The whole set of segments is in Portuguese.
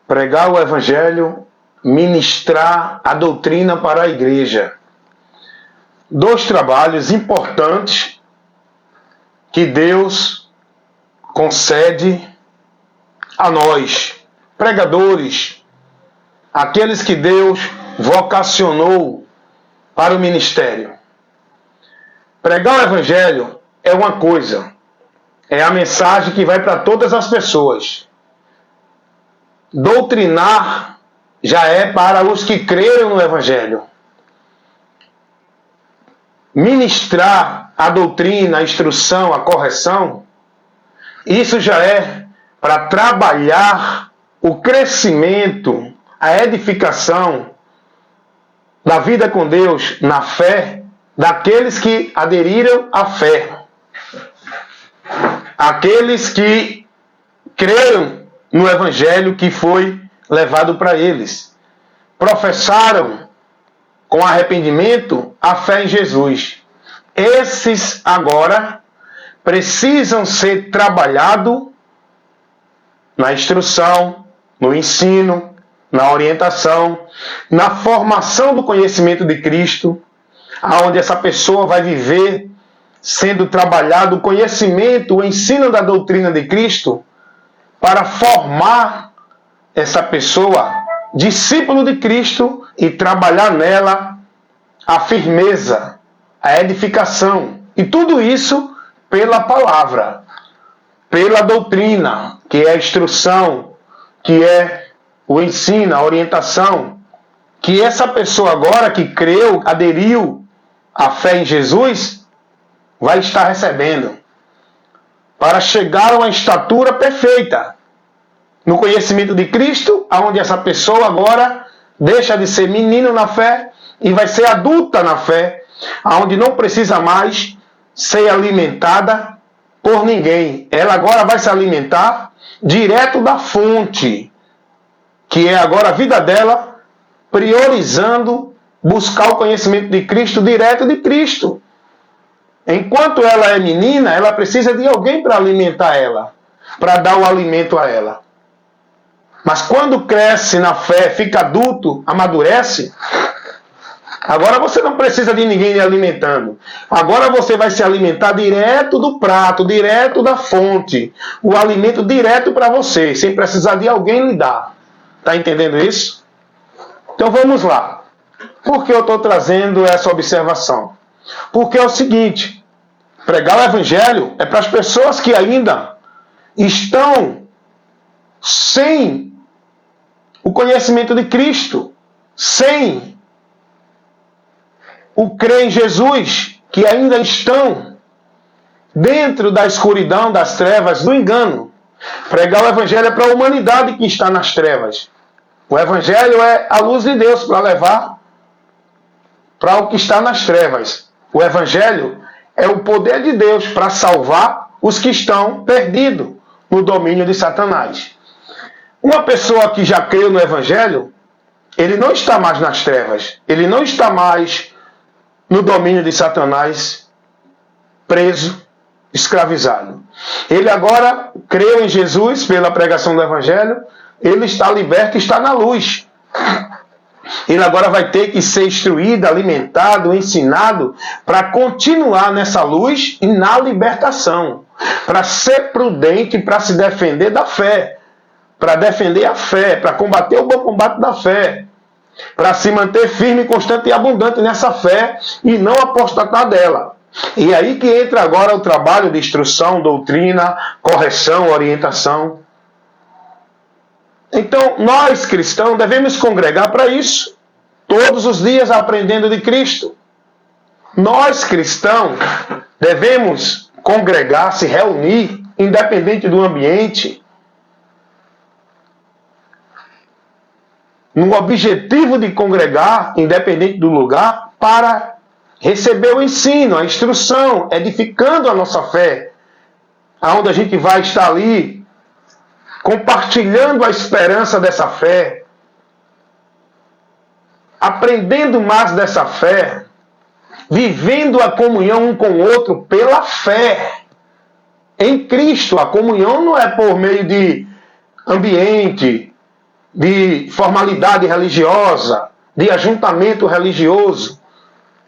pregar o Evangelho, ministrar a doutrina para a igreja. Dois trabalhos importantes que Deus concede a nós, pregadores, aqueles que Deus vocacionou para o ministério. Pregar o Evangelho é uma coisa, é a mensagem que vai para todas as pessoas. Doutrinar já é para os que creram no Evangelho. Ministrar a doutrina, a instrução, a correção, isso já é para trabalhar o crescimento, a edificação da vida com Deus na fé daqueles que aderiram à fé. Aqueles que creram no Evangelho que foi levado para eles. Professaram com arrependimento a fé em Jesus. Esses agora precisam ser trabalhados na instrução, no ensino, na orientação, na formação do conhecimento de Cristo, aonde essa pessoa vai viver sendo trabalhado o conhecimento, o ensino da doutrina de Cristo, para formar essa pessoa discípulo de Cristo e trabalhar nela a firmeza, a edificação. E tudo isso pela palavra, pela doutrina, que é a instrução, que é o ensino, a orientação, que essa pessoa agora que creu, aderiu à fé em Jesus, vai estar recebendo, para chegar a uma estatura perfeita, no conhecimento de Cristo, onde essa pessoa agora deixa de ser menino na fé e vai ser adulta na fé, onde não precisa mais ser alimentada por ninguém. Ela agora vai se alimentar direto da fonte, que é agora a vida dela, priorizando buscar o conhecimento de Cristo direto de Cristo. Enquanto ela é menina, ela precisa de alguém para alimentar ela, para dar o alimento a ela. Mas quando cresce na fé, fica adulto, amadurece, agora você não precisa de ninguém lhe alimentando. Agora você vai se alimentar direto do prato, direto da fonte. O alimento direto para você, sem precisar de alguém lhe dar. Está entendendo isso? Então vamos lá. Por que eu estou trazendo essa observação? Porque é o seguinte, pregar o Evangelho é para as pessoas que ainda estão sem o conhecimento de Cristo, sem o crer em Jesus, que ainda estão dentro da escuridão, das trevas, do engano. Pregar o Evangelho é para a humanidade que está nas trevas. O Evangelho é a luz de Deus para levar para o que está nas trevas. O Evangelho é o poder de Deus para salvar os que estão perdidos no domínio de Satanás. Uma pessoa que já creu no Evangelho, ele não está mais nas trevas. Ele não está mais no domínio de Satanás, preso, escravizado. Ele agora creu em Jesus pela pregação do Evangelho, ele está liberto e está na luz. Ele agora vai ter que ser instruído, alimentado, ensinado para continuar nessa luz e na libertação. Para ser prudente, para se defender da fé. Para defender a fé, para combater o bom combate da fé. Para se manter firme, constante e abundante nessa fé e não apostatar dela. E aí que entra agora o trabalho de instrução, doutrina, correção, orientação. Então, nós cristãos devemos congregar para isso. Todos os dias aprendendo de Cristo. Nós cristãos devemos congregar, se reunir, independente do ambiente, no objetivo de congregar, independente do lugar, para receber o ensino, a instrução, edificando a nossa fé, aonde a gente vai estar ali compartilhando a esperança dessa fé, aprendendo mais dessa fé, vivendo a comunhão um com o outro pela fé em Cristo. A comunhão não é por meio de ambiente, de formalidade religiosa, de ajuntamento religioso.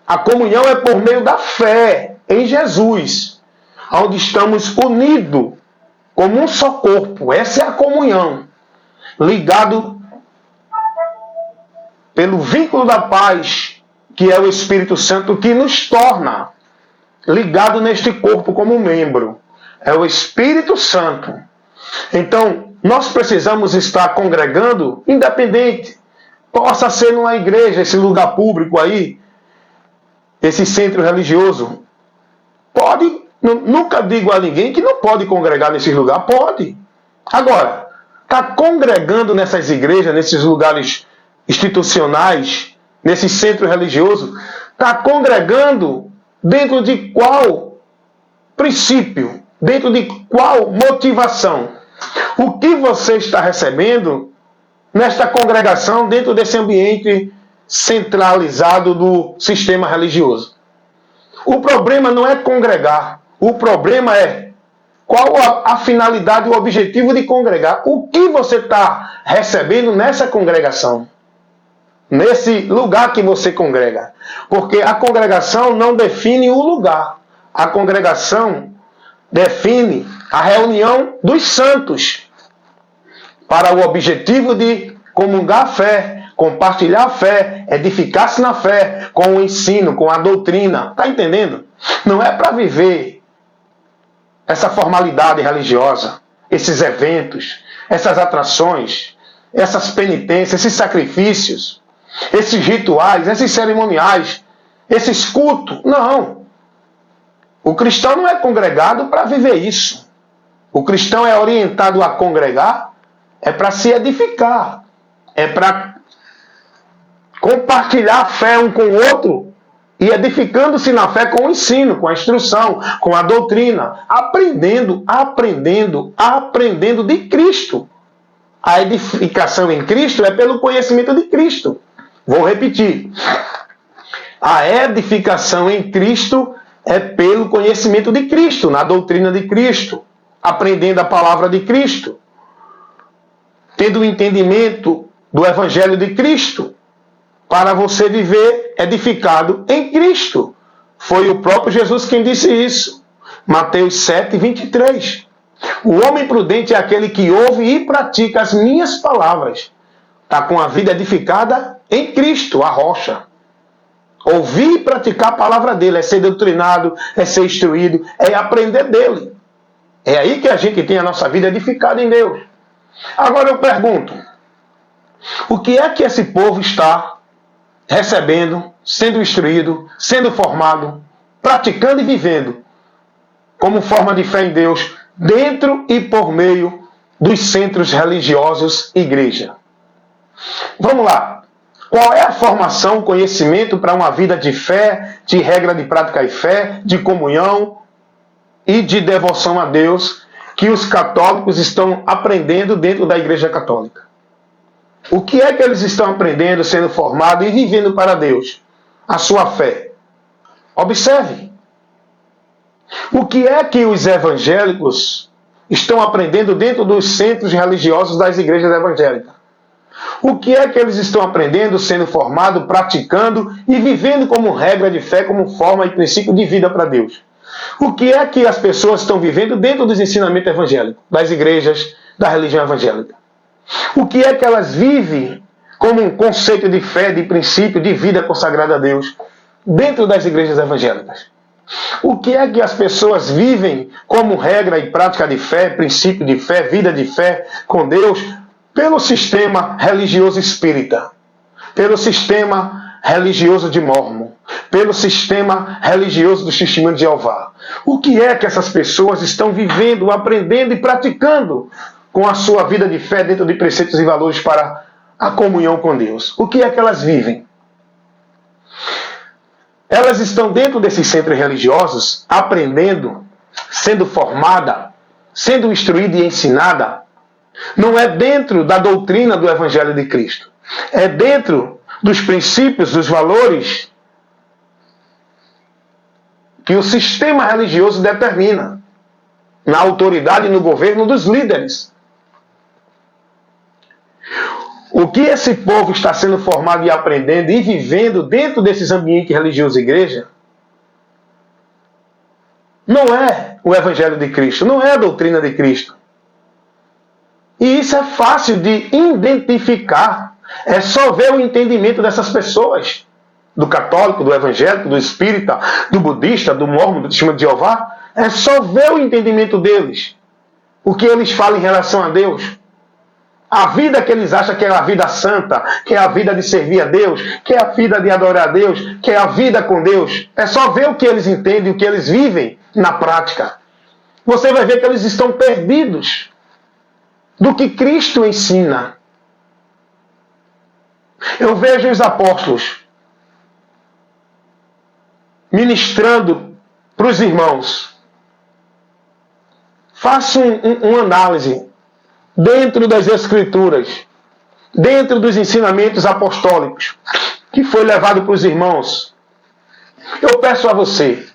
A comunhão é por meio da fé em Jesus, onde estamos unidos como um só corpo. Essa é a comunhão, ligado pelo vínculo da paz, que é o Espírito Santo, que nos torna ligado neste corpo como membro. É o Espírito Santo. Então, nós precisamos estar congregando, independente, possa ser numa igreja, esse lugar público aí, esse centro religioso. Pode, nunca digo a ninguém que não pode congregar nesse lugar, pode. Agora, está congregando nessas igrejas, nesses lugares institucionais, nesse centro religioso, está congregando dentro de qual princípio, dentro de qual motivação? O que você está recebendo nesta congregação, dentro desse ambiente centralizado do sistema religioso? O problema não é congregar, o problema é qual a finalidade, o objetivo de congregar. O que você está recebendo nessa congregação? Nesse lugar que você congrega. Porque a congregação não define o lugar. A congregação define a reunião dos santos para o objetivo de comungar a fé, compartilhar a fé, edificar-se na fé, com o ensino, com a doutrina. Está entendendo? Não é para viver essa formalidade religiosa, esses eventos, essas atrações, essas penitências, esses sacrifícios, esses rituais, esses cerimoniais, esses cultos. Não. O cristão não é congregado para viver isso. O cristão é orientado a congregar, é para se edificar, é para compartilhar a fé um com o outro e edificando-se na fé com o ensino, com a instrução, com a doutrina, aprendendo de Cristo. A edificação em Cristo é pelo conhecimento de Cristo. Vou repetir. A edificação em Cristo é pelo conhecimento de Cristo, na doutrina de Cristo, aprendendo a palavra de Cristo, tendo o entendimento do Evangelho de Cristo, para você viver edificado em Cristo. Foi o próprio Jesus quem disse isso. Mateus 7, 23. O homem prudente é aquele que ouve e pratica as minhas palavras. Está com a vida edificada em Cristo, a rocha. Ouvir e praticar a palavra dele é ser doutrinado, é ser instruído, é aprender dele. É aí que a gente tem a nossa vida edificada em Deus. Agora eu pergunto, o que é que esse povo está recebendo, sendo instruído, sendo formado, praticando e vivendo como forma de fé em Deus, dentro e por meio dos centros religiosos igreja? Vamos lá. Qual é a formação, o conhecimento para uma vida de fé, de regra de prática e fé, de comunhão e de devoção a Deus que os católicos estão aprendendo dentro da Igreja Católica? O que é que eles estão aprendendo, sendo formados e vivendo para Deus? A sua fé. Observe. O que é que os evangélicos estão aprendendo dentro dos centros religiosos das igrejas evangélicas? O que é que eles estão aprendendo, sendo formados, praticando e vivendo como regra de fé, como forma e princípio de vida para Deus? O que é que as pessoas estão vivendo dentro dos ensinamentos evangélicos, das igrejas, da religião evangélica? O que é que elas vivem como um conceito de fé, de princípio, de vida consagrada a Deus, dentro das igrejas evangélicas? O que é que as pessoas vivem como regra e prática de fé, princípio de fé, vida de fé com Deus, pelo sistema religioso espírita, pelo sistema religioso de Mórmon, pelo sistema religioso do Testemunho de Jeová? O que é que essas pessoas estão vivendo, aprendendo e praticando com a sua vida de fé dentro de preceitos e valores para a comunhão com Deus? O que é que elas vivem? Elas estão dentro desses centros religiosos, aprendendo, sendo formada, sendo instruída e ensinada. Não é dentro da doutrina do Evangelho de Cristo. É dentro dos princípios, dos valores que o sistema religioso determina, na autoridade e no governo dos líderes. O que esse povo está sendo formado e aprendendo e vivendo dentro desses ambientes religiosos e igreja não é o Evangelho de Cristo, não é a doutrina de Cristo. E isso é fácil de identificar. É só ver o entendimento dessas pessoas. Do católico, do evangélico, do espírita, do budista, do mormon, do testemunho de Jeová. É só ver o entendimento deles. O que eles falam em relação a Deus. A vida que eles acham que é a vida santa, que é a vida de servir a Deus, que é a vida de adorar a Deus, que é a vida com Deus. É só ver o que eles entendem, o que eles vivem na prática. Você vai ver que eles estão perdidos do que Cristo ensina. Eu vejo os apóstolos ministrando para os irmãos. Faço uma análise dentro das Escrituras, dentro dos ensinamentos apostólicos, que foi levado para os irmãos. Eu peço a você,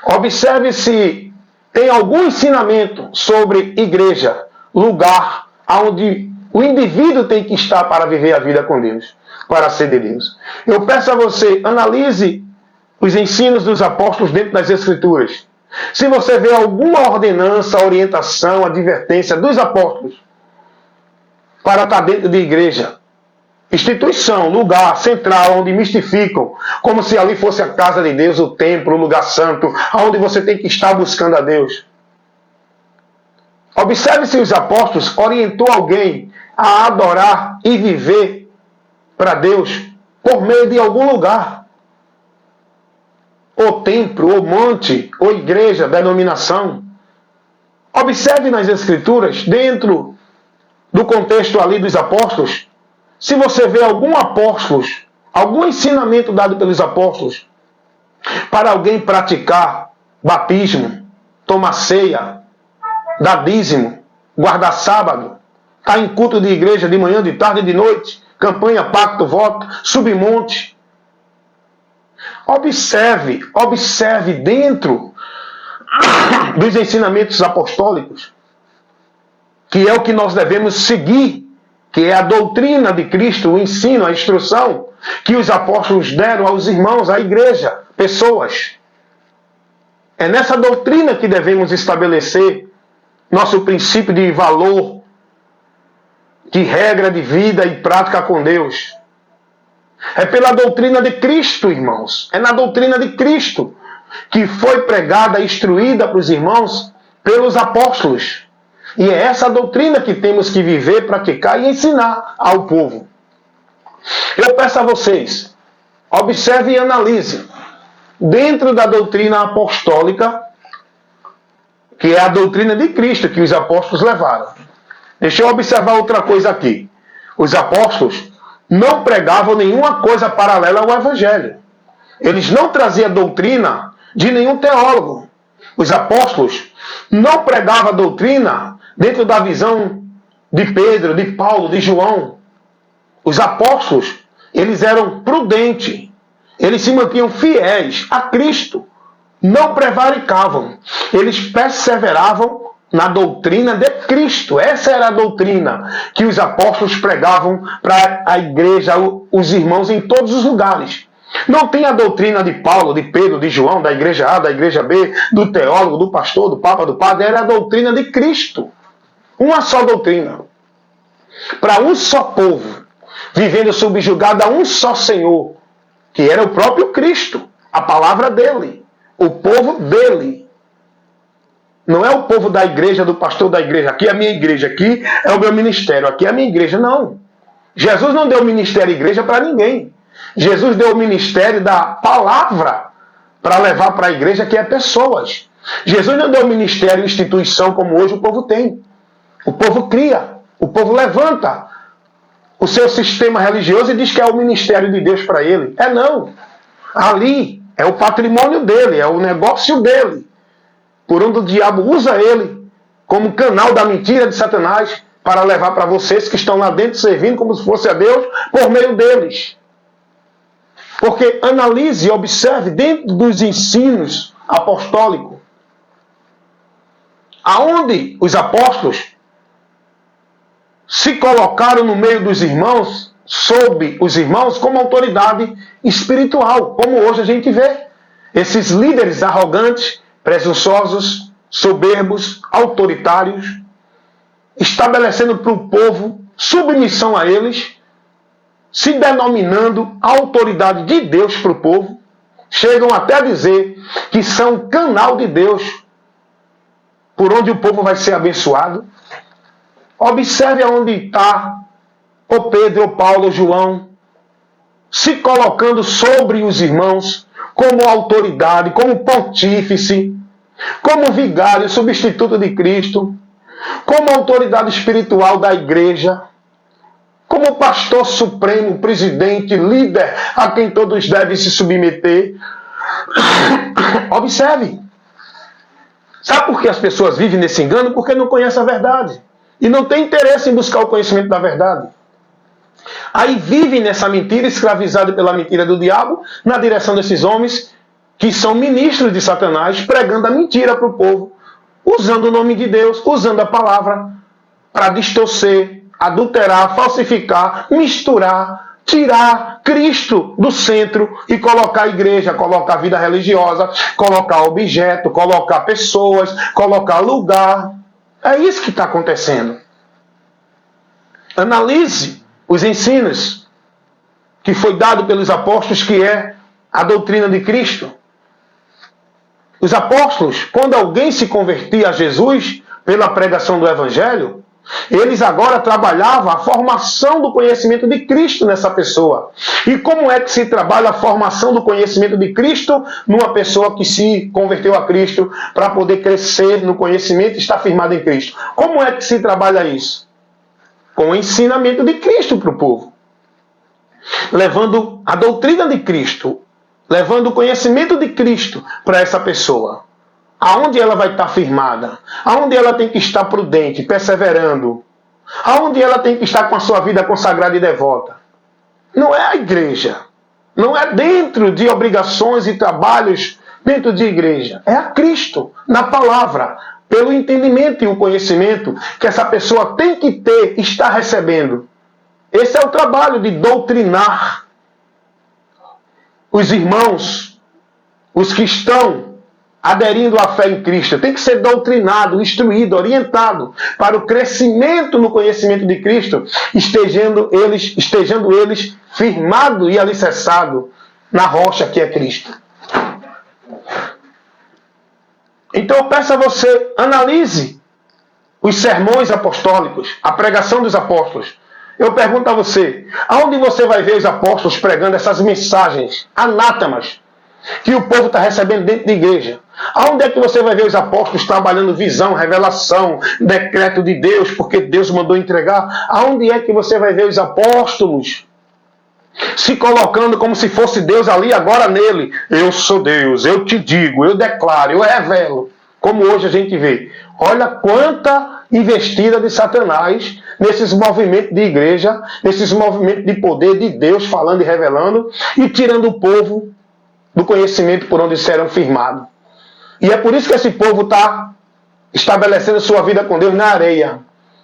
observe se tem algum ensinamento sobre igreja, lugar onde o indivíduo tem que estar para viver a vida com Deus, para ser de Deus. Eu peço a você, analise os ensinos dos apóstolos dentro das Escrituras. Se você vê alguma ordenança, orientação, advertência dos apóstolos para estar dentro de igreja, instituição, lugar central, onde mistificam, como se ali fosse a casa de Deus, o templo, o lugar santo, onde você tem que estar buscando a Deus. Observe se os apóstolos orientou alguém a adorar e viver para Deus por meio de algum lugar. Ou templo, ou monte, ou igreja, denominação. Observe nas Escrituras, dentro do contexto ali dos apóstolos, se você vê algum apóstolo, algum ensinamento dado pelos apóstolos, para alguém praticar batismo, tomar ceia, dar dízimo, guardar sábado, estar em culto de igreja de manhã, de tarde e de noite, campanha, pacto, voto, submonte. Observe dentro dos ensinamentos apostólicos, que é o que nós devemos seguir, que é a doutrina de Cristo, o ensino, a instrução que os apóstolos deram aos irmãos, à igreja, pessoas. É nessa doutrina que devemos estabelecer nosso princípio de valor, de regra de vida e prática com Deus. É pela doutrina de Cristo, irmãos. É na doutrina de Cristo que foi pregada, instruída para os irmãos pelos apóstolos. E é essa doutrina que temos que viver, praticar e ensinar ao povo. Eu peço a vocês, observe e analise. Dentro da doutrina apostólica, que é a doutrina de Cristo que os apóstolos levaram. Deixa eu observar outra coisa aqui. Os apóstolos não pregavam nenhuma coisa paralela ao Evangelho. Eles não traziam doutrina de nenhum teólogo. Os apóstolos não pregavam doutrina dentro da visão de Pedro, de Paulo, de João. Os apóstolos, eles eram prudentes. Eles se mantinham fiéis a Cristo. Não prevaricavam. Eles perseveravam na doutrina de Cristo. Essa era a doutrina que os apóstolos pregavam para a igreja, os irmãos em todos os lugares. Não tem a doutrina de Paulo, de Pedro, de João, da igreja A, da igreja B, do teólogo, do pastor, do papa, do padre. Era a doutrina de Cristo. Uma só doutrina. Para um só povo, vivendo subjugado a um só Senhor, que era o próprio Cristo, a palavra dele, o povo dele. Não é o povo da igreja, do pastor da igreja. Aqui é a minha igreja, aqui é o meu ministério, aqui é a minha igreja. Não. Jesus não deu ministério e igreja para ninguém. Jesus deu o ministério da palavra para levar para a igreja, que é pessoas. Jesus não deu ministério e instituição como hoje o povo tem. O povo cria, o povo levanta o seu sistema religioso e diz que é o ministério de Deus para ele. É não. Ali é o patrimônio dele, é o negócio dele. Por onde o diabo usa ele como canal da mentira de Satanás para levar para vocês que estão lá dentro servindo como se fosse a Deus por meio deles. Porque analise e observe dentro dos ensinos apostólicos aonde os apóstolos se colocaram no meio dos irmãos, sob os irmãos, como autoridade espiritual, como hoje a gente vê. Esses líderes arrogantes, presunçosos, soberbos, autoritários, estabelecendo para o povo submissão a eles, se denominando a autoridade de Deus para o povo, chegam até a dizer que são canal de Deus, por onde o povo vai ser abençoado. Observe aonde está o Pedro, o Paulo, o João, se colocando sobre os irmãos como autoridade, como pontífice, como vigário, substituto de Cristo, como autoridade espiritual da igreja, como pastor supremo, presidente, líder a quem todos devem se submeter. Observe. Sabe por que as pessoas vivem nesse engano? Porque não conhecem a verdade. E não tem interesse em buscar o conhecimento da verdade. Aí vivem nessa mentira, escravizados pela mentira do diabo, na direção desses homens que são ministros de Satanás, pregando a mentira para o povo, usando o nome de Deus, usando a palavra para distorcer, adulterar, falsificar, misturar, tirar Cristo do centro e colocar a igreja, colocar a vida religiosa, colocar objeto, colocar pessoas, colocar lugar. É isso que está acontecendo. Analise os ensinos que foi dado pelos apóstolos, que é a doutrina de Cristo. Os apóstolos, quando alguém se convertia a Jesus pela pregação do Evangelho, eles agora trabalhavam a formação do conhecimento de Cristo nessa pessoa. E como é que se trabalha a formação do conhecimento de Cristo numa pessoa que se converteu a Cristo para poder crescer no conhecimento e estar firmada em Cristo? Como é que se trabalha isso? Com o ensinamento de Cristo para o povo. Levando a doutrina de Cristo, levando o conhecimento de Cristo para essa pessoa. Aonde ela vai estar firmada? Aonde ela tem que estar prudente, perseverando? Aonde ela tem que estar com a sua vida consagrada e devota? Não é a igreja. Não é dentro de obrigações e trabalhos dentro de igreja. É a Cristo, na palavra, pelo entendimento e o conhecimento que essa pessoa tem que ter, está recebendo. Esse é o trabalho de doutrinar os irmãos, os que estão aderindo à fé em Cristo. Tem que ser doutrinado, instruído, orientado para o crescimento no conhecimento de Cristo, estejando eles firmados e alicerçados na rocha que é Cristo. Então eu peço a você, analise os sermões apostólicos, a pregação dos apóstolos. Eu pergunto a você, aonde você vai ver os apóstolos pregando essas mensagens anátemas que o povo está recebendo dentro da igreja? Aonde é que você vai ver os apóstolos trabalhando visão, revelação, decreto de Deus, porque Deus mandou entregar? Aonde é que você vai ver os apóstolos se colocando como se fosse Deus ali, agora nele? Eu sou Deus, eu te digo, eu declaro, eu revelo. Como hoje a gente vê. Olha quanta investida de Satanás nesses movimentos de igreja, nesses movimentos de poder de Deus falando e revelando e tirando o povo do conhecimento por onde serão firmados. E é por isso que esse povo está estabelecendo sua vida com Deus na areia,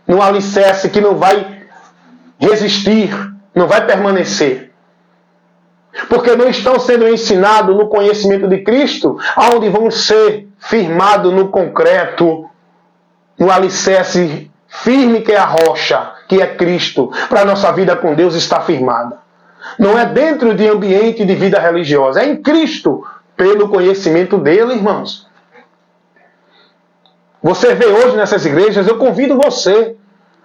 num alicerce que não vai resistir, não vai permanecer. Porque não estão sendo ensinados no conhecimento de Cristo, aonde vão ser firmados no concreto, no alicerce firme que é a rocha, que é Cristo, para a nossa vida com Deus estar firmada. Não é dentro de ambiente de vida religiosa, é em Cristo, pelo conhecimento dele, irmãos. Você vê hoje nessas igrejas, eu convido você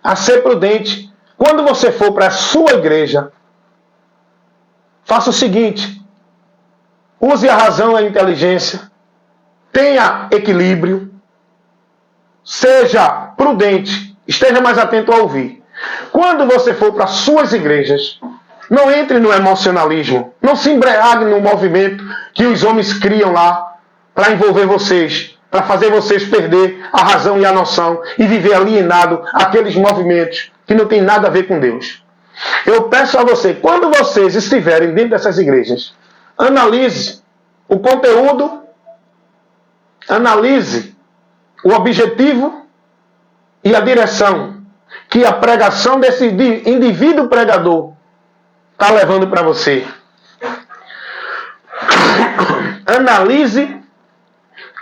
a ser prudente. Quando você for para a sua igreja, faça o seguinte: use a razão e a inteligência, tenha equilíbrio, seja prudente, esteja mais atento a ouvir. Quando você for para suas igrejas, não entre no emocionalismo, não se embriague no movimento que os homens criam lá para envolver vocês, para fazer vocês perder a razão e a noção e viver alienado àqueles movimentos que não tem nada a ver com Deus. Eu peço a você, quando vocês estiverem dentro dessas igrejas, analise o conteúdo, analise o objetivo e a direção que a pregação desse indivíduo pregador está levando para você? Analise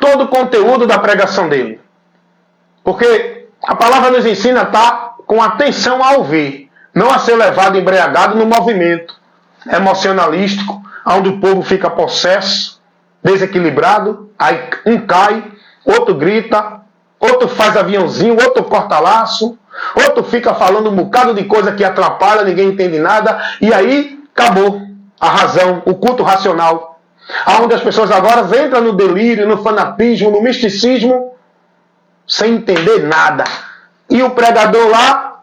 todo o conteúdo da pregação dele. Porque a palavra nos ensina a estar com atenção a ouvir, não a ser levado embriagado no movimento emocionalístico, onde o povo fica possesso, desequilibrado, aí um cai, outro grita, outro faz aviãozinho, outro corta laço, outro fica falando um bocado de coisa que atrapalha, ninguém entende nada, e aí acabou a razão, o culto racional, onde as pessoas agora entram no delírio, no fanatismo, no misticismo, sem entender nada. E o pregador lá,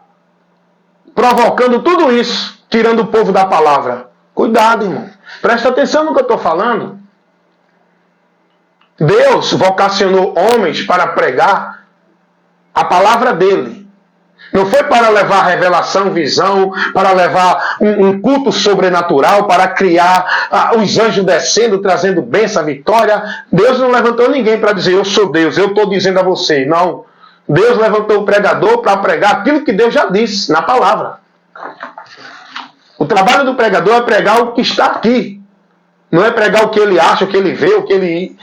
provocando tudo isso, tirando o povo da palavra. Cuidado, irmão. Presta atenção no que eu estou falando. Deus vocacionou homens para pregar a palavra dele. Não foi para levar revelação, visão, para levar um culto sobrenatural, para criar os anjos descendo, trazendo bênção, vitória. Deus não levantou ninguém para dizer, eu sou Deus, eu estou dizendo a você. Não. Deus levantou o pregador para pregar aquilo que Deus já disse na palavra. O trabalho do pregador é pregar o que está aqui. Não é pregar o que ele acha, o que ele vê, o que ele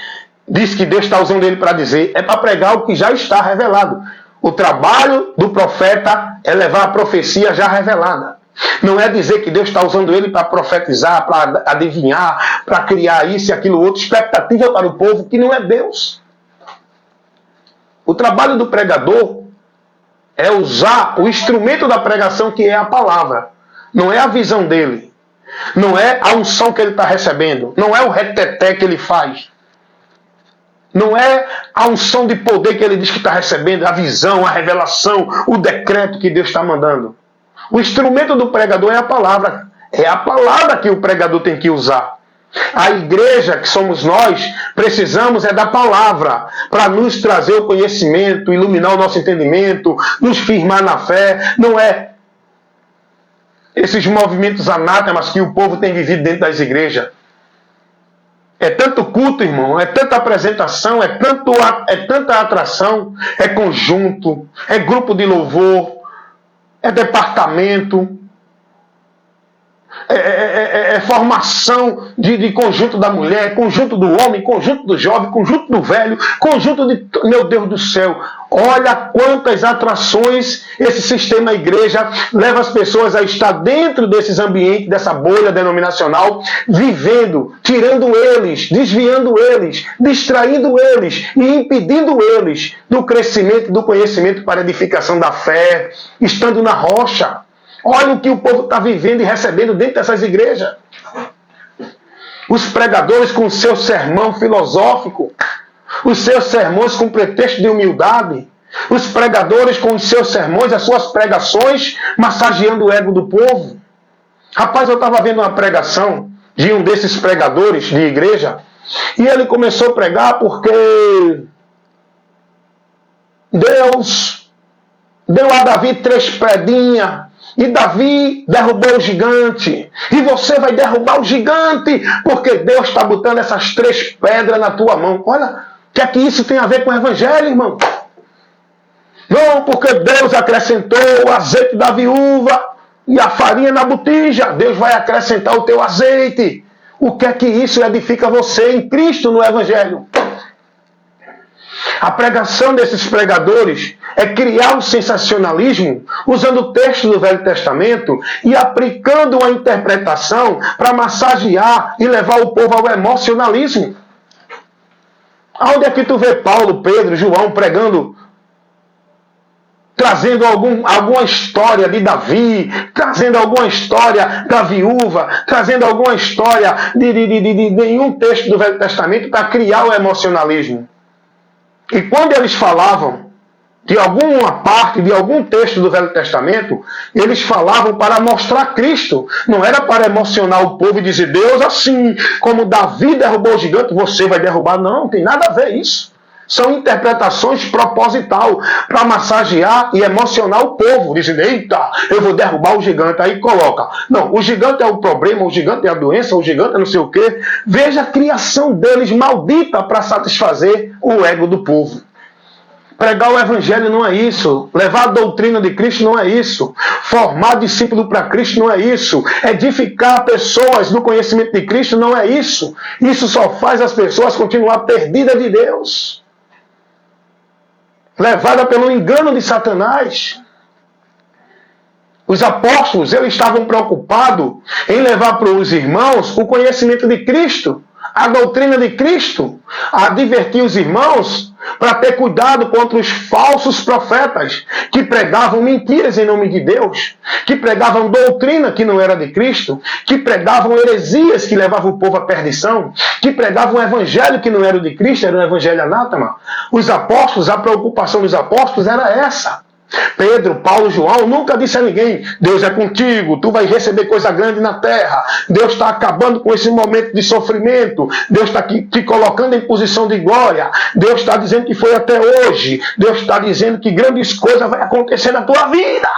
diz que Deus está usando ele para dizer. É para pregar o que já está revelado. O trabalho do profeta é levar a profecia já revelada. Não é dizer que Deus está usando ele para profetizar, para adivinhar, para criar isso e aquilo outro, expectativa para o povo que não é Deus. O trabalho do pregador é usar o instrumento da pregação, que é a palavra. Não é a visão dele. Não é a unção que ele está recebendo. Não é o reteté que ele faz. Não é a unção de poder que ele diz que está recebendo, a visão, a revelação, o decreto que Deus está mandando. O instrumento do pregador é a palavra. É a palavra que o pregador tem que usar. A igreja, que somos nós, precisamos da palavra para nos trazer o conhecimento, iluminar o nosso entendimento, nos firmar na fé. Não é esses movimentos anátemas que o povo tem vivido dentro das igrejas. É tanto culto, irmão, é tanta apresentação, é tanta atração, é conjunto, é grupo de louvor, é departamento, é formação de conjunto da mulher, conjunto do homem, conjunto do jovem, conjunto do velho, conjunto de... Meu Deus do céu, olha quantas atrações esse sistema igreja leva as pessoas a estar dentro desses ambientes, dessa bolha denominacional, vivendo, tirando eles, desviando eles, distraindo eles e impedindo eles do crescimento, do conhecimento para a edificação da fé, estando na rocha. Olha o que o povo está vivendo e recebendo dentro dessas igrejas. Os pregadores com o seu sermão filosófico, os seus sermões com pretexto de humildade, os pregadores com os seus sermões, as suas pregações, massageando o ego do povo. Rapaz, eu estava vendo uma pregação de um desses pregadores de igreja, e ele começou a pregar porque Deus deu a Davi 3 pedrinhas, e Davi derrubou o gigante. E você vai derrubar o gigante, porque Deus está botando essas 3 pedras na tua mão. Olha, o que é que isso tem a ver com o evangelho, irmão? Não, porque Deus acrescentou o azeite da viúva e a farinha na botija. Deus vai acrescentar o teu azeite. O que é que isso edifica você em Cristo no evangelho? A pregação desses pregadores é criar um sensacionalismo usando o texto do Velho Testamento e aplicando uma interpretação para massagear e levar o povo ao emocionalismo. Onde é que tu vê Paulo, Pedro, João pregando, trazendo alguma história de Davi, trazendo alguma história da viúva, trazendo alguma história de nenhum texto do Velho Testamento para criar o emocionalismo? E quando eles falavam de alguma parte, de algum texto do Velho Testamento, eles falavam para mostrar Cristo. Não era para emocionar o povo e dizer, Deus, assim como Davi derrubou o gigante, você vai derrubar. Não tem nada a ver isso. São interpretações proposital para massagear e emocionar o povo. Dizendo, eita, eu vou derrubar o gigante. Aí coloca, não, o gigante é o problema, o gigante é a doença, o gigante é não sei o quê. Veja a criação deles maldita para satisfazer o ego do povo. Pregar o evangelho não é isso. Levar a doutrina de Cristo não é isso. Formar discípulo para Cristo não é isso. Edificar pessoas no conhecimento de Cristo não é isso. Isso só faz as pessoas continuar perdidas de Deus. Levada pelo engano de Satanás. Os apóstolos, eles estavam preocupados em levar para os irmãos o conhecimento de Cristo, a doutrina de Cristo, advertir os irmãos para ter cuidado contra os falsos profetas que pregavam mentiras em nome de Deus, que pregavam doutrina que não era de Cristo, que pregavam heresias que levavam o povo à perdição, que pregavam um evangelho que não era o de Cristo, era um evangelho anátema. Os apóstolos, a preocupação dos apóstolos era essa. Pedro, Paulo, João nunca disse a ninguém: Deus é contigo, tu vai receber coisa grande na terra, Deus está acabando com esse momento de sofrimento, Deus está te colocando em posição de glória, Deus está dizendo que foi até hoje, Deus está dizendo que grandes coisas vão acontecer na tua vida.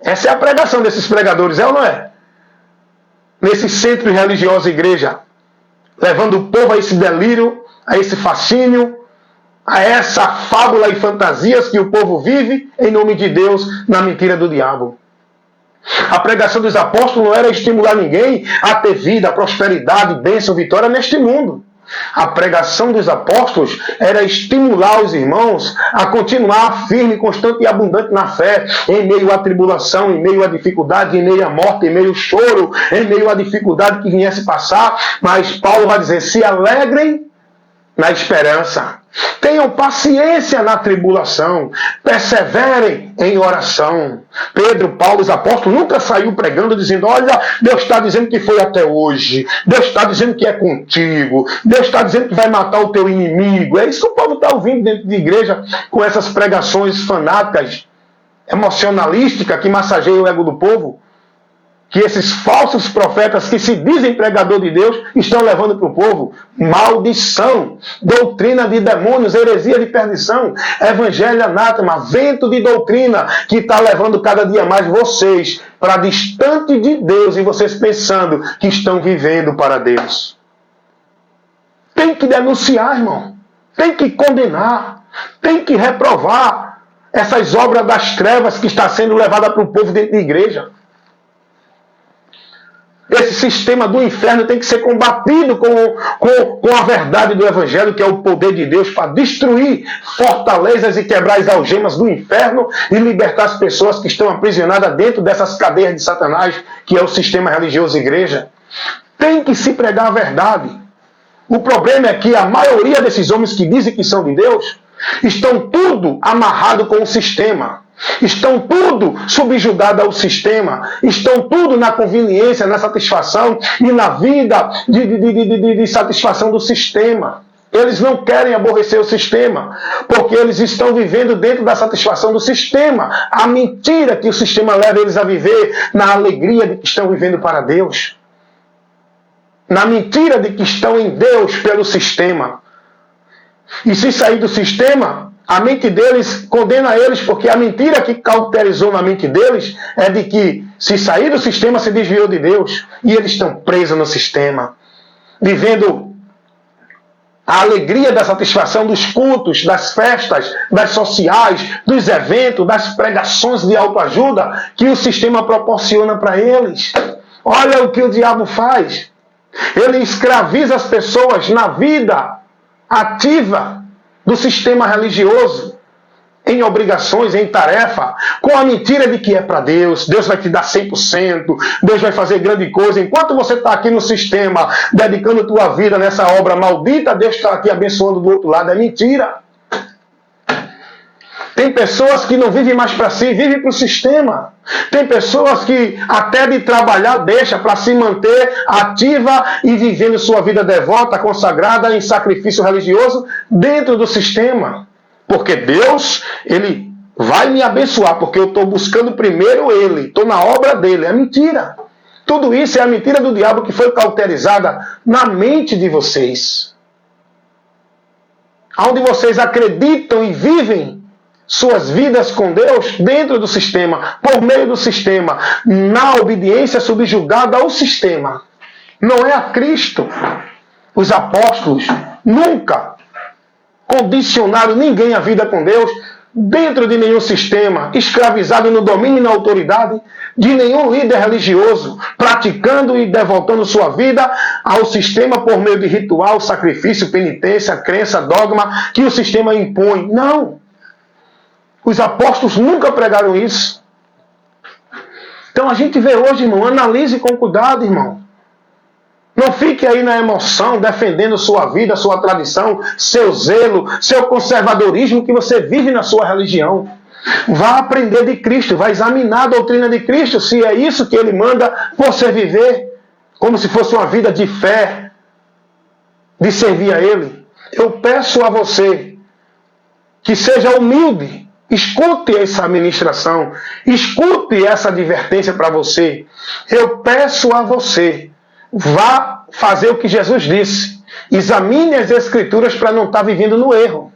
Essa é a pregação desses pregadores, é ou não é? Nesse centro religioso, igreja, levando o povo a esse delírio, a esse fascínio, a essa fábula e fantasias que o povo vive em nome de Deus na mentira do diabo. A pregação dos apóstolos não era estimular ninguém a ter vida, prosperidade, bênção, vitória neste mundo. A pregação dos apóstolos era estimular os irmãos a continuar firme, constante e abundante na fé, em meio à tribulação, em meio à dificuldade, em meio à morte, em meio ao choro, em meio à dificuldade que viesse passar. Mas Paulo vai dizer: se alegrem na esperança. Tenham paciência na tribulação. Perseverem em oração. Pedro, Paulo, os apóstolos nunca saiu pregando dizendo: olha, Deus está dizendo que foi até hoje. Deus está dizendo que é contigo. Deus está dizendo que vai matar o teu inimigo. É isso que o povo está ouvindo dentro de igreja com essas pregações fanáticas, emocionalísticas que massageiam o ego do povo. Que esses falsos profetas que se dizem pregador de Deus estão levando para o povo: maldição, doutrina de demônios, heresia de perdição, evangelho anátema, vento de doutrina que está levando cada dia mais vocês para distante de Deus e vocês pensando que estão vivendo para Deus. Tem que denunciar, irmão. Tem que condenar. Tem que reprovar essas obras das trevas que está sendo levada para o povo dentro da igreja. Esse sistema do inferno tem que ser combatido com a verdade do Evangelho, que é o poder de Deus para destruir fortalezas e quebrar as algemas do inferno e libertar as pessoas que estão aprisionadas dentro dessas cadeias de Satanás, que é o sistema religioso igreja. Tem que se pregar a verdade. O problema é que a maioria desses homens que dizem que são de Deus estão tudo amarrado com o sistema. Estão tudo subjugados ao sistema, estão tudo na conveniência, na satisfação e na vida de satisfação do sistema. Eles não querem aborrecer o sistema, porque eles estão vivendo dentro da satisfação do sistema. A mentira que o sistema leva eles a viver na alegria de que estão vivendo para Deus. Na mentira de que estão em Deus pelo sistema. E se sair do sistema, a mente deles condena eles, porque a mentira que cauterizou na mente deles é de que se sair do sistema se desviou de Deus. E eles estão presos no sistema, vivendo a alegria da satisfação dos cultos, das festas, das sociais, dos eventos, das pregações de autoajuda que o sistema proporciona para eles. Olha o que o diabo faz. Ele escraviza as pessoas na vida ativa do sistema religioso, em obrigações, em tarefa, com a mentira de que é para Deus, Deus vai te dar 100%, Deus vai fazer grande coisa. Enquanto você está aqui no sistema, dedicando tua vida nessa obra maldita, Deus está aqui abençoando do outro lado. É mentira. Tem pessoas que não vivem mais para si, vivem para o sistema. Tem pessoas que até de trabalhar deixa para se manter ativa e vivendo sua vida devota, consagrada em sacrifício religioso dentro do sistema. Porque Deus, Ele vai me abençoar, porque eu estou buscando primeiro Ele, estou na obra dEle. É mentira. Tudo isso é a mentira do diabo que foi cauterizada na mente de vocês. Onde vocês acreditam e vivem suas vidas com Deus dentro do sistema, por meio do sistema, na obediência subjugada ao sistema. Não é a Cristo. Os apóstolos nunca condicionado ninguém à vida com Deus, dentro de nenhum sistema, escravizado no domínio e na autoridade de nenhum líder religioso, praticando e devotando sua vida ao sistema por meio de ritual, sacrifício, penitência, crença, dogma que o sistema impõe. Não! Os apóstolos nunca pregaram isso. Então a gente vê hoje, irmão, analise com cuidado, irmão. Não fique aí na emoção, defendendo sua vida, sua tradição, seu zelo, seu conservadorismo que você vive na sua religião. Vá aprender de Cristo, vá examinar a doutrina de Cristo, se é isso que Ele manda você viver, como se fosse uma vida de fé, de servir a Ele. Eu peço a você que seja humilde, escute essa ministração, escute essa advertência para você. Eu peço a você, vá fazer o que Jesus disse. Examine as Escrituras para não estar vivendo no erro.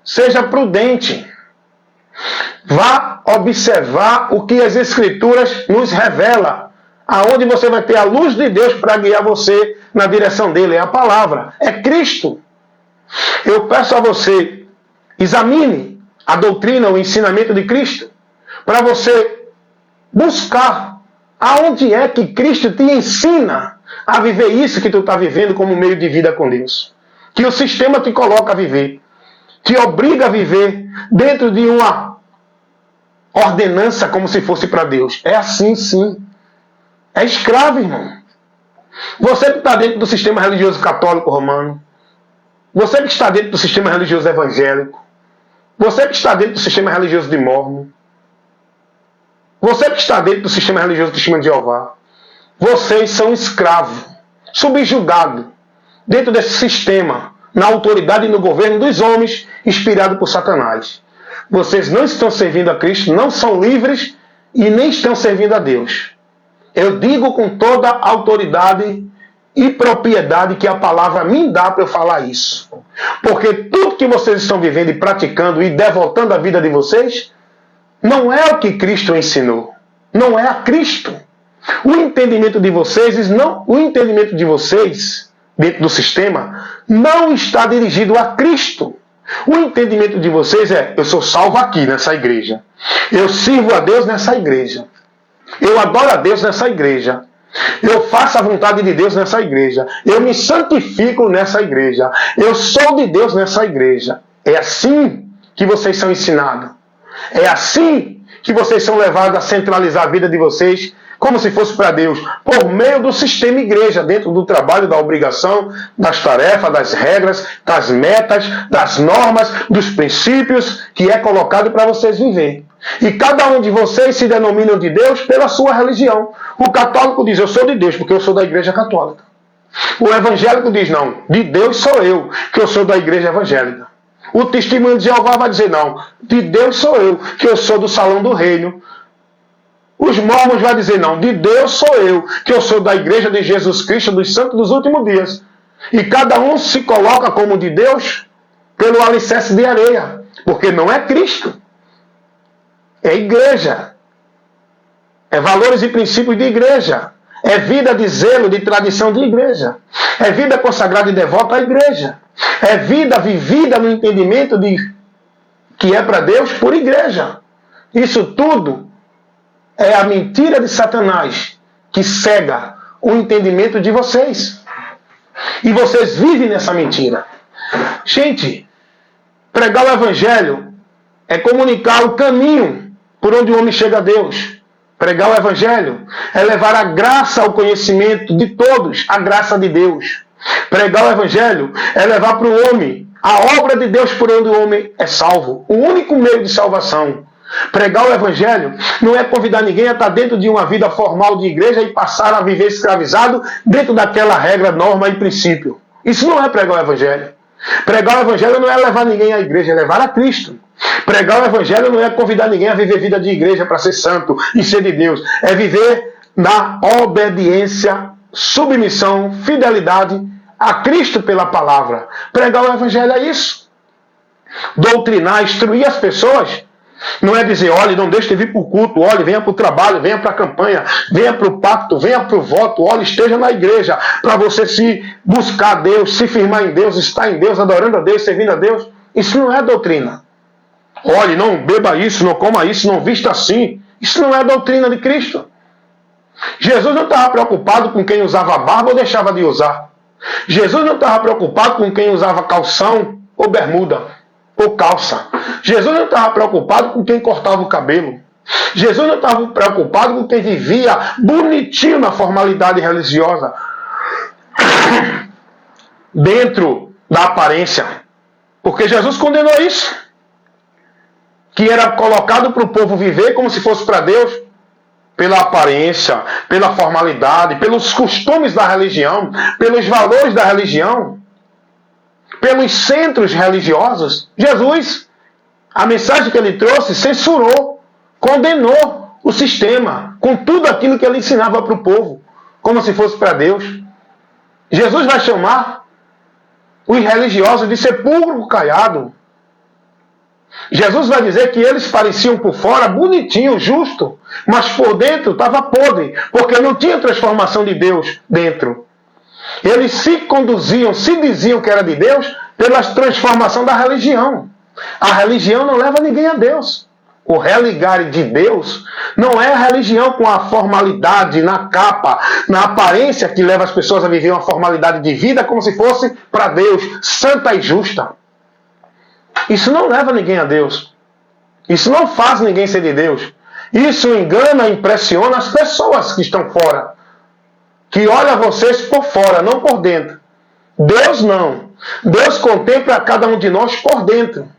Seja prudente. Vá observar o que as Escrituras nos revelam. Aonde você vai ter a luz de Deus para guiar você na direção dele. É a palavra. É Cristo. Eu peço a você, examine a doutrina, o ensinamento de Cristo, para você buscar aonde é que Cristo te ensina a viver isso que tu está vivendo como meio de vida com Deus. Que o sistema te coloca a viver. Te obriga a viver dentro de uma ordenança como se fosse para Deus. É assim, sim. É escravo, irmão. Você que está dentro do sistema religioso católico romano, você que está dentro do sistema religioso evangélico, você que está dentro do sistema religioso de Mórmon, você que está dentro do sistema religioso do Testemunho de Jeová, vocês são escravos, subjugados, dentro desse sistema, na autoridade e no governo dos homens, inspirado por Satanás. Vocês não estão servindo a Cristo, não são livres e nem estão servindo a Deus. Eu digo com toda a autoridade e propriedade que a palavra me dá para eu falar isso. Porque tudo que vocês estão vivendo e praticando e devotando a vida de vocês, não é o que Cristo ensinou. Não é a Cristo. O entendimento de vocês, dentro do sistema, não está dirigido a Cristo. O entendimento de vocês é: eu sou salvo aqui nessa igreja. Eu sirvo a Deus nessa igreja. Eu adoro a Deus nessa igreja. Eu faço a vontade de Deus nessa igreja. Eu me santifico nessa igreja. Eu sou de Deus nessa igreja. É assim que vocês são ensinados. É assim que vocês são levados a centralizar a vida de vocês como se fosse para Deus, por meio do sistema igreja, dentro do trabalho, da obrigação, das tarefas, das regras, das metas, das normas, dos princípios que é colocado para vocês viver. E cada um de vocês se denomina de Deus pela sua religião. O católico diz: eu sou de Deus, porque eu sou da igreja católica. O evangélico diz: não, de Deus sou eu, que eu sou da igreja evangélica. O Testemunho de Jeová vai dizer: não, de Deus sou eu, que eu sou do salão do reino. Os mormons vão dizer: não, de Deus sou eu, que eu sou da igreja de Jesus Cristo, dos santos dos últimos dias. E cada um se coloca como de Deus pelo alicerce de areia, porque não é Cristo. É igreja. É valores e princípios de igreja. É vida de zelo, de tradição de igreja. É vida consagrada e devota à igreja. É vida vivida no entendimento de que é para Deus por igreja. Isso tudo é a mentira de Satanás que cega o entendimento de vocês. E vocês vivem nessa mentira. Gente, pregar o evangelho é comunicar o caminho por onde o homem chega a Deus. Pregar o evangelho é levar a graça ao conhecimento de todos, a graça de Deus. Pregar o evangelho é levar para o homem a obra de Deus por onde o homem é salvo. O único meio de salvação. Pregar o evangelho não é convidar ninguém a estar dentro de uma vida formal de igreja e passar a viver escravizado dentro daquela regra, norma e princípio. Isso não é pregar o evangelho. Pregar o evangelho não é levar ninguém à igreja, é levar a Cristo. Pregar o evangelho não é convidar ninguém a viver vida de igreja para ser santo e ser de Deus. É viver na obediência, submissão, fidelidade a Cristo pela palavra. Pregar o evangelho é isso. Doutrinar, instruir as pessoas Não é dizer, olhe, não deixe de vir para o culto, olhe, venha para o trabalho, venha para a campanha, venha para o pacto, venha para o voto, olhe, esteja na igreja, para você se buscar a Deus, se firmar em Deus, estar em Deus, adorando a Deus, servindo a Deus. Isso não é doutrina. Olhe, não beba isso, não coma isso, não vista assim. Isso não é doutrina de Cristo. Jesus não estava preocupado com quem usava barba ou deixava de usar. Jesus não estava preocupado com quem usava calção ou bermuda ou calça. Jesus não estava preocupado com quem cortava o cabelo. Jesus não estava preocupado com quem vivia bonitinho na formalidade religiosa, dentro da aparência. Porque Jesus condenou isso. Que era colocado para o povo viver como se fosse para Deus, pela aparência, pela formalidade, pelos costumes da religião, pelos valores da religião, pelos centros religiosos. Jesus, a mensagem que ele trouxe, censurou, condenou o sistema, com tudo aquilo que ele ensinava para o povo, como se fosse para Deus. Jesus vai chamar os religiosos de sepulcro caiado. Jesus vai dizer que eles pareciam por fora bonitinho, justo, mas por dentro estava podre, porque não tinha transformação de Deus dentro. Eles se conduziam, se diziam que era de Deus, pela transformação da religião. A religião não leva ninguém a Deus. O religar de Deus não é a religião com a formalidade na capa, na aparência que leva as pessoas a viver uma formalidade de vida como se fosse para Deus, santa e justa. Isso não leva ninguém a Deus. Isso não faz ninguém ser de Deus. Isso engana, impressiona as pessoas que estão fora. Que olham vocês por fora, não por dentro. Deus não. Deus contempla cada um de nós por dentro.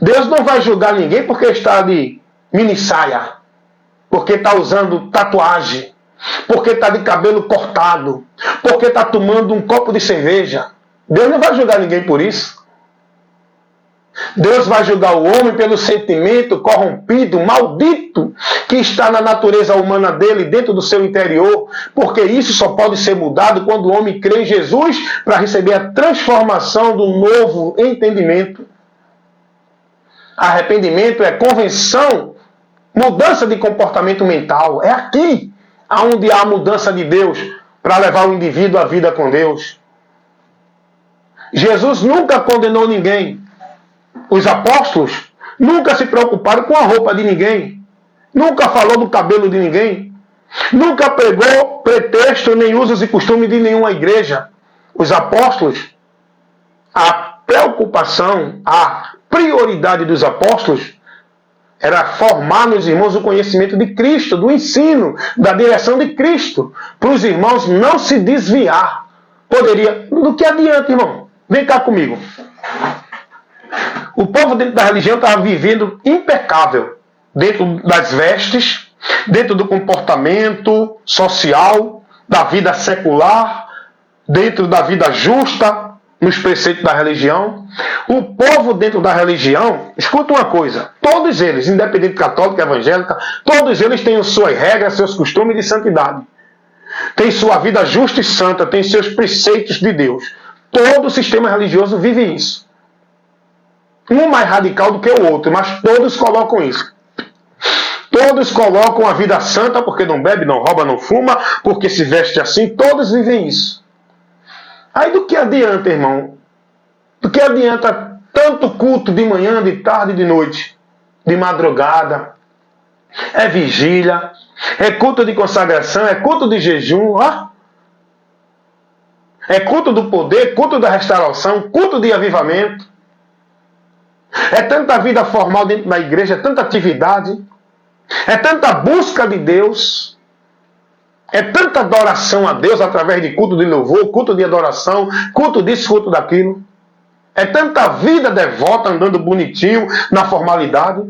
Deus não vai julgar ninguém porque está de mini saia, porque está usando tatuagem, porque está de cabelo cortado, porque está tomando um copo de cerveja. Deus não vai julgar ninguém por isso. Deus vai julgar o homem pelo sentimento corrompido, maldito, que está na natureza humana dele, dentro do seu interior, porque isso só pode ser mudado quando o homem crê em Jesus para receber a transformação do novo entendimento. Arrependimento é convenção, mudança de comportamento mental. É aqui onde há a mudança de Deus para levar o indivíduo à vida com Deus. Jesus nunca condenou ninguém. Os apóstolos nunca se preocuparam com a roupa de ninguém. Nunca falou do cabelo de ninguém. Nunca pregou pretexto nem usos e costumes de nenhuma igreja. Os apóstolos, a preocupação, a prioridade dos apóstolos era formar nos irmãos o conhecimento de Cristo, do ensino, da direção de Cristo, para os irmãos não se desviar. Do que adianta, irmão? Vem cá comigo. O povo dentro da religião estava vivendo impecável, dentro das vestes, dentro do comportamento social, da vida secular, dentro da vida justa, nos preceitos da religião. O povo dentro da religião, escuta uma coisa, todos eles, independente católica, evangélica, todos eles têm suas regras, seus costumes de santidade. Tem sua vida justa e santa, tem seus preceitos de Deus. Todo o sistema religioso vive isso. Um mais radical do que o outro, mas todos colocam isso. Todos colocam a vida santa porque não bebe, não rouba, não fuma, porque se veste assim, todos vivem isso. Aí do que adianta, irmão? Do que adianta tanto culto de manhã, de tarde, de noite, de madrugada? É vigília, é culto de consagração, é culto de jejum, ó. É culto do poder, culto da restauração, culto de avivamento. É tanta vida formal dentro da igreja, é tanta atividade, é tanta busca de Deus, é tanta adoração a Deus através de culto de louvor, culto de adoração, culto disso, culto daquilo. É tanta vida devota andando bonitinho na formalidade.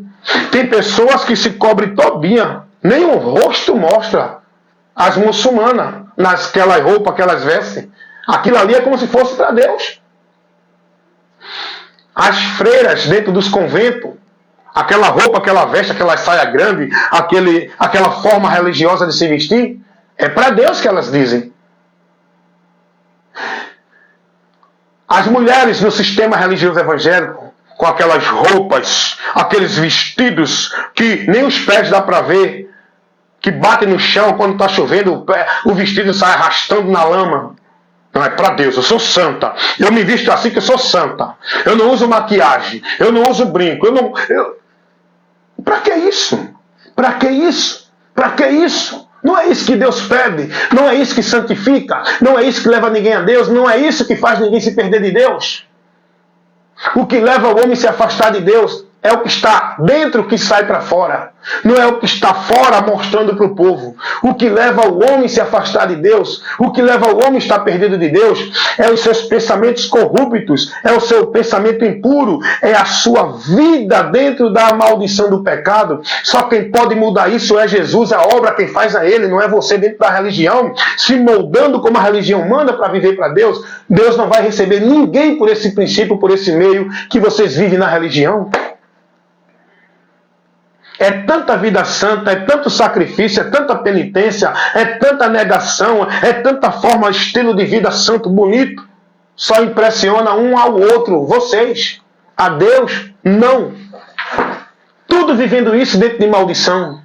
Tem pessoas que se cobrem todinha, nem o rosto mostra. As muçulmanas, naquelas roupas que elas vestem, aquilo ali é como se fosse para Deus. As freiras dentro dos conventos, aquela roupa, aquela veste, aquela saia grande, aquela forma religiosa de se vestir, é para Deus que elas dizem. As mulheres no sistema religioso evangélico, com aquelas roupas, aqueles vestidos que nem os pés dá para ver, que batem no chão quando está chovendo, o vestido sai arrastando na lama. Não, é para Deus, eu sou santa. Eu me visto assim que eu sou santa. Eu não uso maquiagem, eu não uso brinco, Para que isso? Para que isso? Para que isso? Não é isso que Deus pede, não é isso que santifica, não é isso que leva ninguém a Deus, não é isso que faz ninguém se perder de Deus. O que leva o homem a se afastar de Deus é o que está dentro que sai para fora. Não é o que está fora mostrando para o povo. O que leva o homem a se afastar de Deus, o que leva o homem a estar perdido de Deus, é os seus pensamentos corruptos, é o seu pensamento impuro, é a sua vida dentro da maldição do pecado. Só quem pode mudar isso é Jesus, a obra quem faz é Ele, não é você dentro da religião, se moldando como a religião manda para viver para Deus. Deus não vai receber ninguém por esse princípio, por esse meio que vocês vivem na religião. É tanta vida santa, é tanto sacrifício, é tanta penitência, é tanta negação, é tanta forma, estilo de vida santo, bonito. Só impressiona um ao outro, vocês. A Deus, não. Tudo vivendo isso dentro de maldição.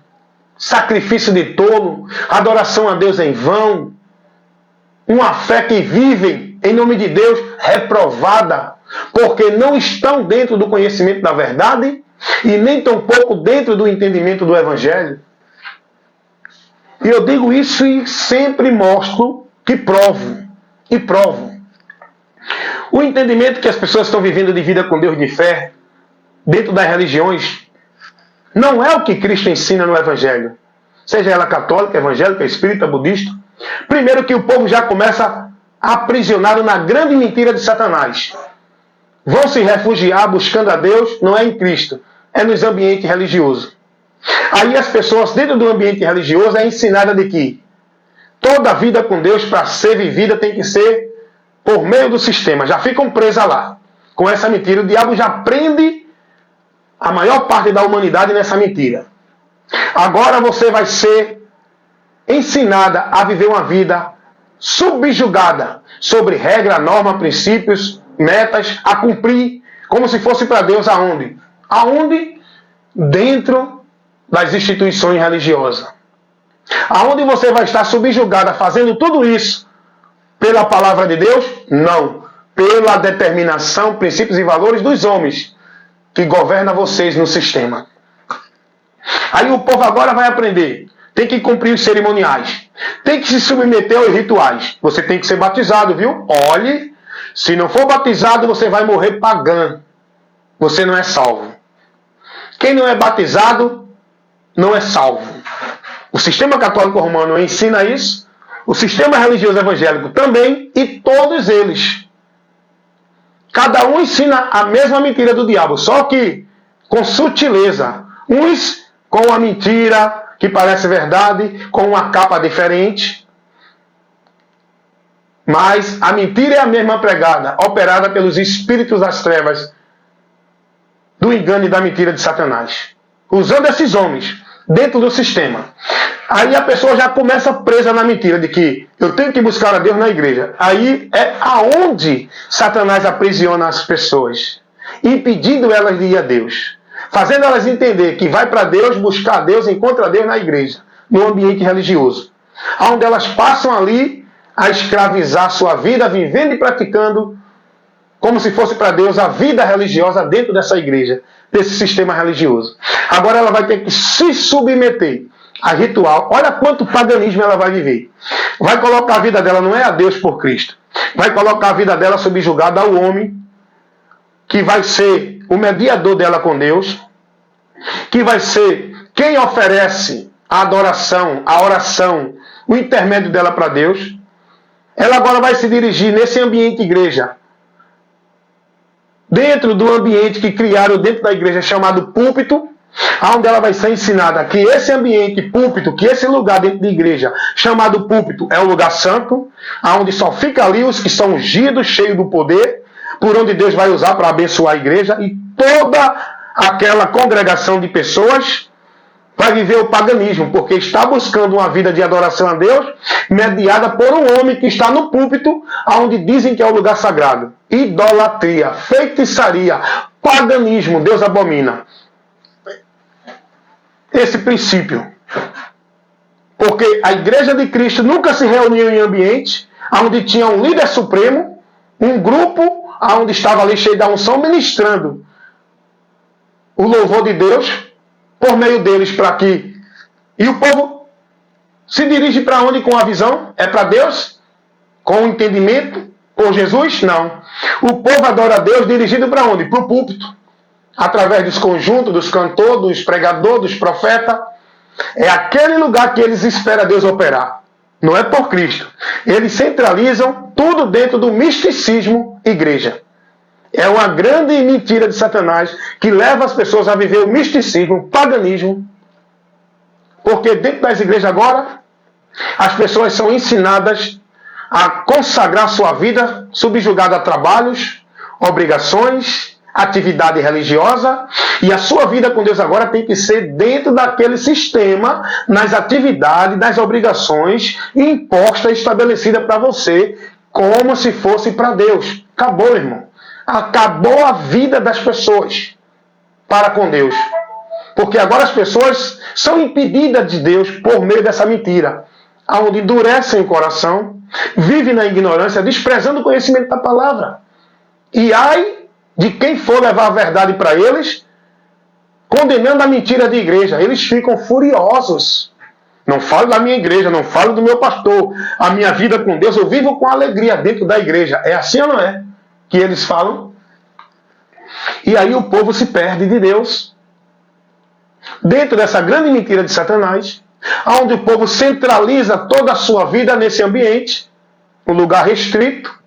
Sacrifício de tolo, adoração a Deus em vão. Uma fé que vivem em nome de Deus reprovada, porque não estão dentro do conhecimento da verdade e nem tampouco dentro do entendimento do Evangelho. E eu digo isso e sempre mostro que provo. E provo. O entendimento que as pessoas estão vivendo de vida com Deus de fé, dentro das religiões, não é o que Cristo ensina no Evangelho. Seja ela católica, evangélica, espírita, budista. Primeiro que o povo já começa aprisionado na grande mentira de Satanás. Vão se refugiar buscando a Deus, não é em Cristo, é nos ambientes religiosos. Aí as pessoas dentro do ambiente religioso é ensinada de que toda a vida com Deus para ser vivida tem que ser por meio do sistema. Já ficam presas lá. Com essa mentira, o diabo já prende a maior parte da humanidade nessa mentira. Agora você vai ser ensinada a viver uma vida subjugada sobre regra, norma, princípios, metas a cumprir, como se fosse para Deus aonde? Aonde? Dentro das instituições religiosas. Aonde você vai estar subjugada fazendo tudo isso pela palavra de Deus? Não. Pela determinação, princípios e valores dos homens que governam vocês no sistema. Aí o povo agora vai aprender. Tem que cumprir os cerimoniais. Tem que se submeter aos rituais. Você tem que ser batizado, viu? Olhe, se não for batizado, você vai morrer pagão. Você não é salvo. Quem não é batizado, não é salvo. O sistema católico romano ensina isso. O sistema religioso evangélico também. E todos eles. Cada um ensina a mesma mentira do diabo. Só que com sutileza. Uns com a mentira que parece verdade, com uma capa diferente. Mas a mentira é a mesma pregada, operada pelos espíritos das trevas, do engano e da mentira de Satanás. Usando esses homens dentro do sistema. Aí a pessoa já começa presa na mentira de que eu tenho que buscar a Deus na igreja. Aí é aonde Satanás aprisiona as pessoas, impedindo elas de ir a Deus. Fazendo elas entender que vai para Deus, buscar a Deus, encontra Deus na igreja, no ambiente religioso. Onde elas passam ali a escravizar sua vida, vivendo e praticando, como se fosse para Deus, a vida religiosa dentro dessa igreja, desse sistema religioso. Agora ela vai ter que se submeter a ritual. Olha quanto paganismo ela vai viver. Vai colocar a vida dela, não é a Deus por Cristo. Vai colocar a vida dela subjugada ao homem, que vai ser o mediador dela com Deus, que vai ser quem oferece a adoração, a oração, o intermédio dela para Deus. Ela agora vai se dirigir nesse ambiente igreja, dentro do ambiente que criaram dentro da igreja chamado púlpito, onde ela vai ser ensinada que esse ambiente púlpito, que esse lugar dentro da igreja chamado púlpito é o lugar santo, onde só fica ali os que são ungidos, cheios do poder, por onde Deus vai usar para abençoar a igreja, e toda aquela congregação de pessoas vai viver o paganismo, porque está buscando uma vida de adoração a Deus, mediada por um homem que está no púlpito, onde dizem que é o lugar sagrado. Idolatria, feitiçaria, paganismo, Deus abomina esse princípio. Porque a igreja de Cristo nunca se reuniu em ambiente onde tinha um líder supremo, um grupo onde estava ali cheio da unção, ministrando o louvor de Deus por meio deles para que... E o povo se dirige para onde com a visão? É para Deus? Com o entendimento? Por Jesus? Não. O povo adora a Deus dirigido para onde? Para o púlpito. Através dos conjuntos, dos cantores, dos pregadores, dos profetas. É aquele lugar que eles esperam Deus operar. Não é por Cristo. Eles centralizam tudo dentro do misticismo igreja. É uma grande mentira de Satanás que leva as pessoas a viver o misticismo, o paganismo. Porque dentro das igrejas agora, as pessoas são ensinadas a consagrar sua vida subjugada a trabalhos, obrigações, atividade religiosa, e a sua vida com Deus agora tem que ser dentro daquele sistema, nas atividades, nas obrigações impostas, estabelecidas para você, como se fosse para Deus. Acabou, irmão. Acabou a vida das pessoas para com Deus. Porque agora as pessoas são impedidas de Deus por meio dessa mentira, onde endurecem o coração, vivem na ignorância, desprezando o conhecimento da palavra. E ai de quem for levar a verdade para eles, condenando a mentira de igreja. Eles ficam furiosos. Não falo da minha igreja, não falo do meu pastor. A minha vida com Deus, eu vivo com alegria dentro da igreja. É assim ou não é? Que eles falam. E aí o povo se perde de Deus. Dentro dessa grande mentira de Satanás, onde o povo centraliza toda a sua vida nesse ambiente, um lugar restrito,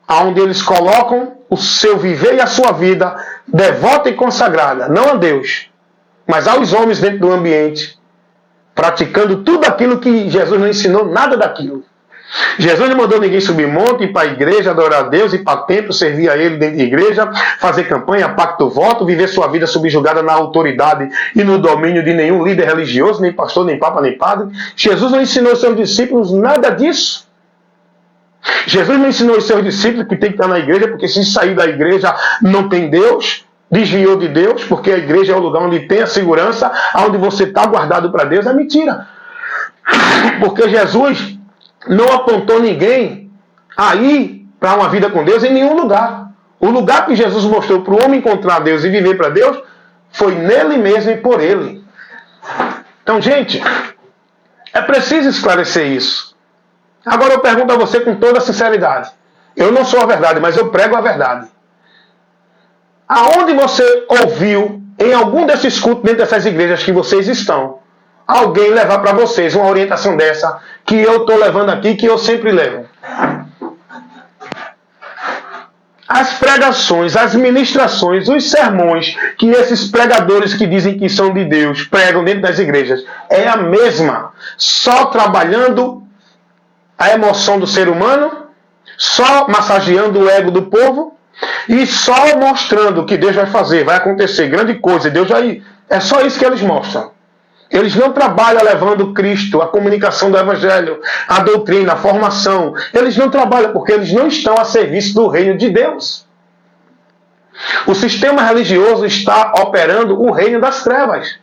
onde eles colocam o seu viver e a sua vida devota e consagrada, não a Deus, mas aos homens dentro do ambiente, praticando tudo aquilo que Jesus não ensinou, nada daquilo. Jesus não mandou ninguém subir monte, ir para a igreja, adorar a Deus, ir para o templo, servir a Ele dentro da igreja, fazer campanha, pacto, voto, viver sua vida subjugada na autoridade e no domínio de nenhum líder religioso, nem pastor, nem papa, nem padre. Jesus não ensinou aos seus discípulos nada disso. Jesus não ensinou aos seus discípulos que tem que estar na igreja, porque se sair da igreja não tem Deus, desviou de Deus, porque a igreja é o lugar onde tem a segurança, onde você está guardado para Deus. É mentira. Porque Jesus não apontou ninguém a ir para uma vida com Deus em nenhum lugar. O lugar que Jesus mostrou para o homem encontrar Deus e viver para Deus foi nele mesmo e por ele. Então, gente, é preciso esclarecer isso. Agora eu pergunto a você com toda sinceridade. Eu não sou a verdade, mas eu prego a verdade. Aonde você ouviu, em algum desses cultos, dentro dessas igrejas que vocês estão, alguém levar para vocês uma orientação dessa que eu estou levando aqui, que eu sempre levo? As pregações, as ministrações, os sermões que esses pregadores que dizem que são de Deus pregam dentro das igrejas é a mesma, só trabalhando a emoção do ser humano, só massageando o ego do povo e só mostrando que Deus vai fazer, vai acontecer grande coisa, Deus vai... É só isso que eles mostram. Eles não trabalham levando Cristo, a comunicação do Evangelho, a doutrina, a formação. Eles não trabalham porque eles não estão a serviço do reino de Deus. O sistema religioso está operando o reino das trevas.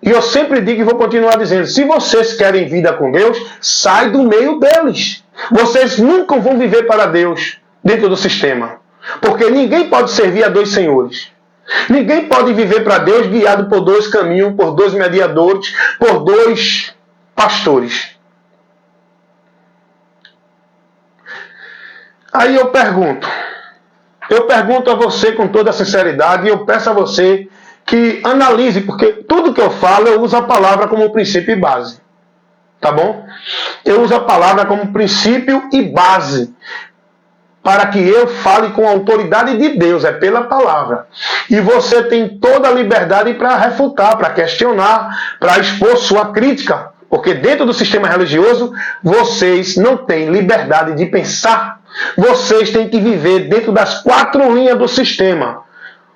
E eu sempre digo e vou continuar dizendo, se vocês querem vida com Deus, sai do meio deles. Vocês nunca vão viver para Deus dentro do sistema. Porque ninguém pode servir a dois senhores. Ninguém pode viver para Deus guiado por dois caminhos, por dois mediadores, por dois pastores. Aí eu pergunto a você com toda a sinceridade e eu peço a você que analise, porque tudo que eu falo eu uso a palavra como princípio e base. Tá bom? Eu uso a palavra como princípio e base. Para que eu fale com a autoridade de Deus, é pela palavra. E você tem toda a liberdade para refutar, para questionar, para expor sua crítica. Porque dentro do sistema religioso, vocês não têm liberdade de pensar. Vocês têm que viver dentro das quatro linhas do sistema.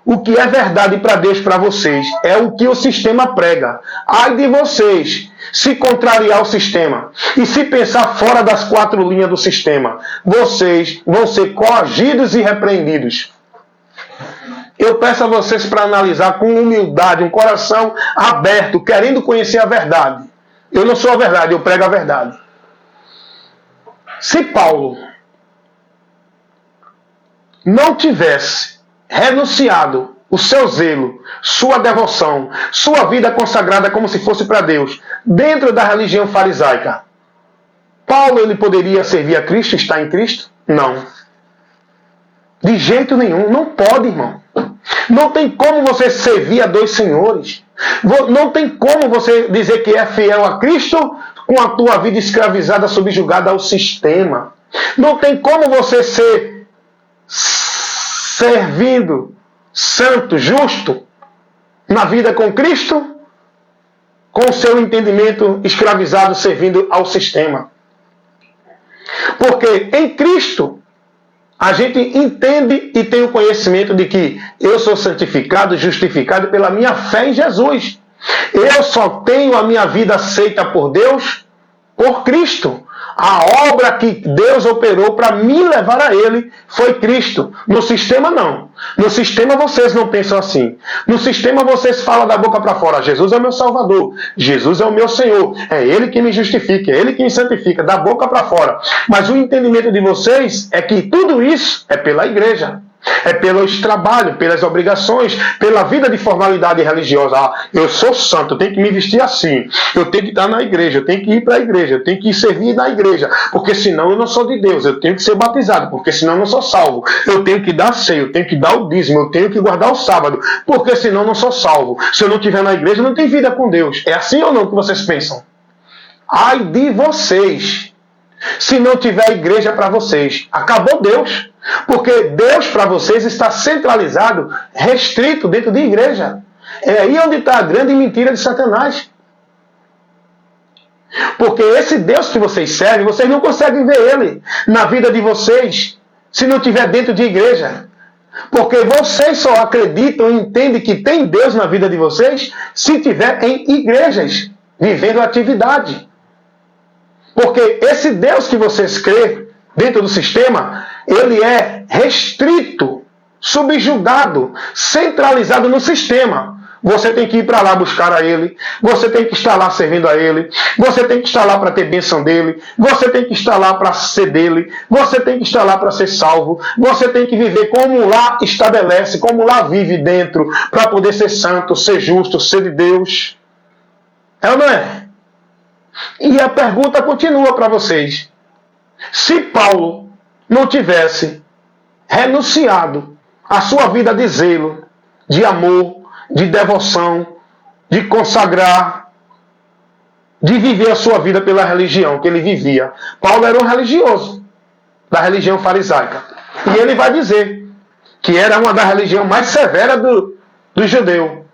O que é verdade para Deus, para vocês, é o que o sistema prega. Ai de vocês, se contrariar o sistema e se pensar fora das 4 linhas do sistema, vocês vão ser coagidos e repreendidos. Eu peço a vocês para analisar com humildade, um coração aberto, querendo conhecer a verdade. Eu não sou a verdade, eu prego a verdade. Se Paulo não tivesse renunciado o seu zelo, sua devoção, sua vida consagrada como se fosse para Deus, dentro da religião farisaica, Paulo ele poderia servir a Cristo e estar em Cristo? Não. De jeito nenhum. Não pode, irmão. Não tem como você servir a 2 senhores. Não tem como você dizer que é fiel a Cristo com a tua vida escravizada, subjugada ao sistema. Não tem como você ser servindo, santo, justo, na vida com Cristo, com o seu entendimento escravizado, servindo ao sistema. Porque em Cristo, a gente entende e tem o conhecimento de que eu sou santificado, justificado pela minha fé em Jesus. Eu só tenho a minha vida aceita por Deus, por Cristo. A obra que Deus operou para me levar a Ele foi Cristo. No sistema, não. No sistema, vocês não pensam assim. No sistema, vocês falam da boca para fora. Jesus é o meu Salvador. Jesus é o meu Senhor. É Ele que me justifica. É Ele que me santifica. Da boca para fora. Mas o entendimento de vocês é que tudo isso é pela igreja. É pelos trabalhos, pelas obrigações, pela vida de formalidade religiosa. Ah, eu sou santo, eu tenho que me vestir assim. Eu tenho que estar na igreja, eu tenho que ir para a igreja, eu tenho que servir na igreja. Porque senão eu não sou de Deus. Eu tenho que ser batizado, porque senão eu não sou salvo. Eu tenho que dar ceia, eu tenho que dar o dízimo, eu tenho que guardar o sábado, porque senão eu não sou salvo. Se eu não estiver na igreja, eu não tenho vida com Deus. É assim ou não que vocês pensam? Ai de vocês, se não tiver igreja para vocês. Acabou Deus. Porque Deus para vocês está centralizado, restrito dentro de igreja. É aí onde está a grande mentira de Satanás. Porque esse Deus que vocês servem, vocês não conseguem ver Ele na vida de vocês, se não estiver dentro de igreja. Porque vocês só acreditam e entendem que tem Deus na vida de vocês se estiver em igrejas, vivendo atividade. Porque esse Deus que vocês creem dentro do sistema, ele é restrito, subjugado, centralizado no sistema. Você tem que ir para lá buscar a Ele, você tem que estar lá servindo a Ele, você tem que estar lá para ter bênção dEle, você tem que estar lá para ser dEle, você tem que estar lá para ser salvo, você tem que viver como lá estabelece, como lá vive dentro, para poder ser santo, ser justo, ser de Deus. É ou não é? E a pergunta continua para vocês. Se Paulo não tivesse renunciado à sua vida de zelo, de amor, de devoção, de consagrar, de viver a sua vida pela religião que ele vivia. Paulo era um religioso da religião farisaica. E ele vai dizer que era uma da religião mais severa do judeu.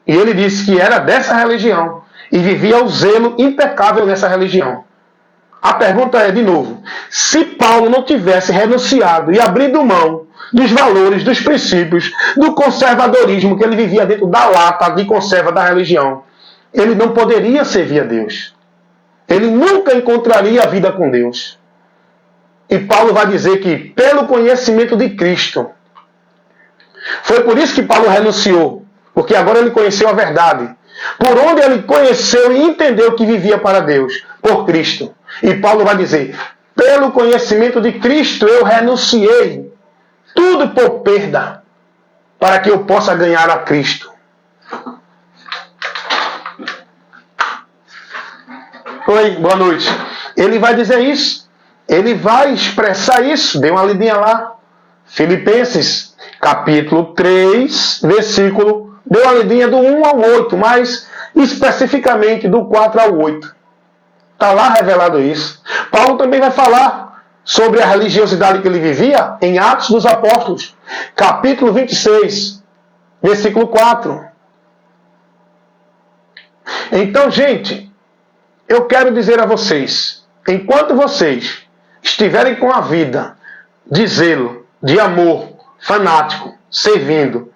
E ele disse que era dessa religião e vivia o zelo impecável nessa religião. A pergunta é, de novo, se Paulo não tivesse renunciado e abrido mão dos valores, dos princípios, do conservadorismo que ele vivia dentro da lata de conserva da religião, ele não poderia servir a Deus. Ele nunca encontraria a vida com Deus. E Paulo vai dizer que, pelo conhecimento de Cristo, foi por isso que Paulo renunciou, porque agora ele conheceu a verdade. Por onde ele conheceu e entendeu que vivia para Deus, por Cristo. E Paulo vai dizer, pelo conhecimento de Cristo eu renunciei, tudo por perda, para que eu possa ganhar a Cristo. Oi, boa noite. Ele vai dizer isso, ele vai expressar isso, dê uma lidinha lá. Filipenses, capítulo 3, versículo, dê uma lidinha do 1 ao 8, mas especificamente do 4 ao 8. Está lá revelado isso. Paulo também vai falar sobre a religiosidade que ele vivia em Atos dos Apóstolos, capítulo 26, versículo 4. Então, gente, eu quero dizer a vocês, enquanto vocês estiverem com a vida de zelo, de amor, fanático, servindo,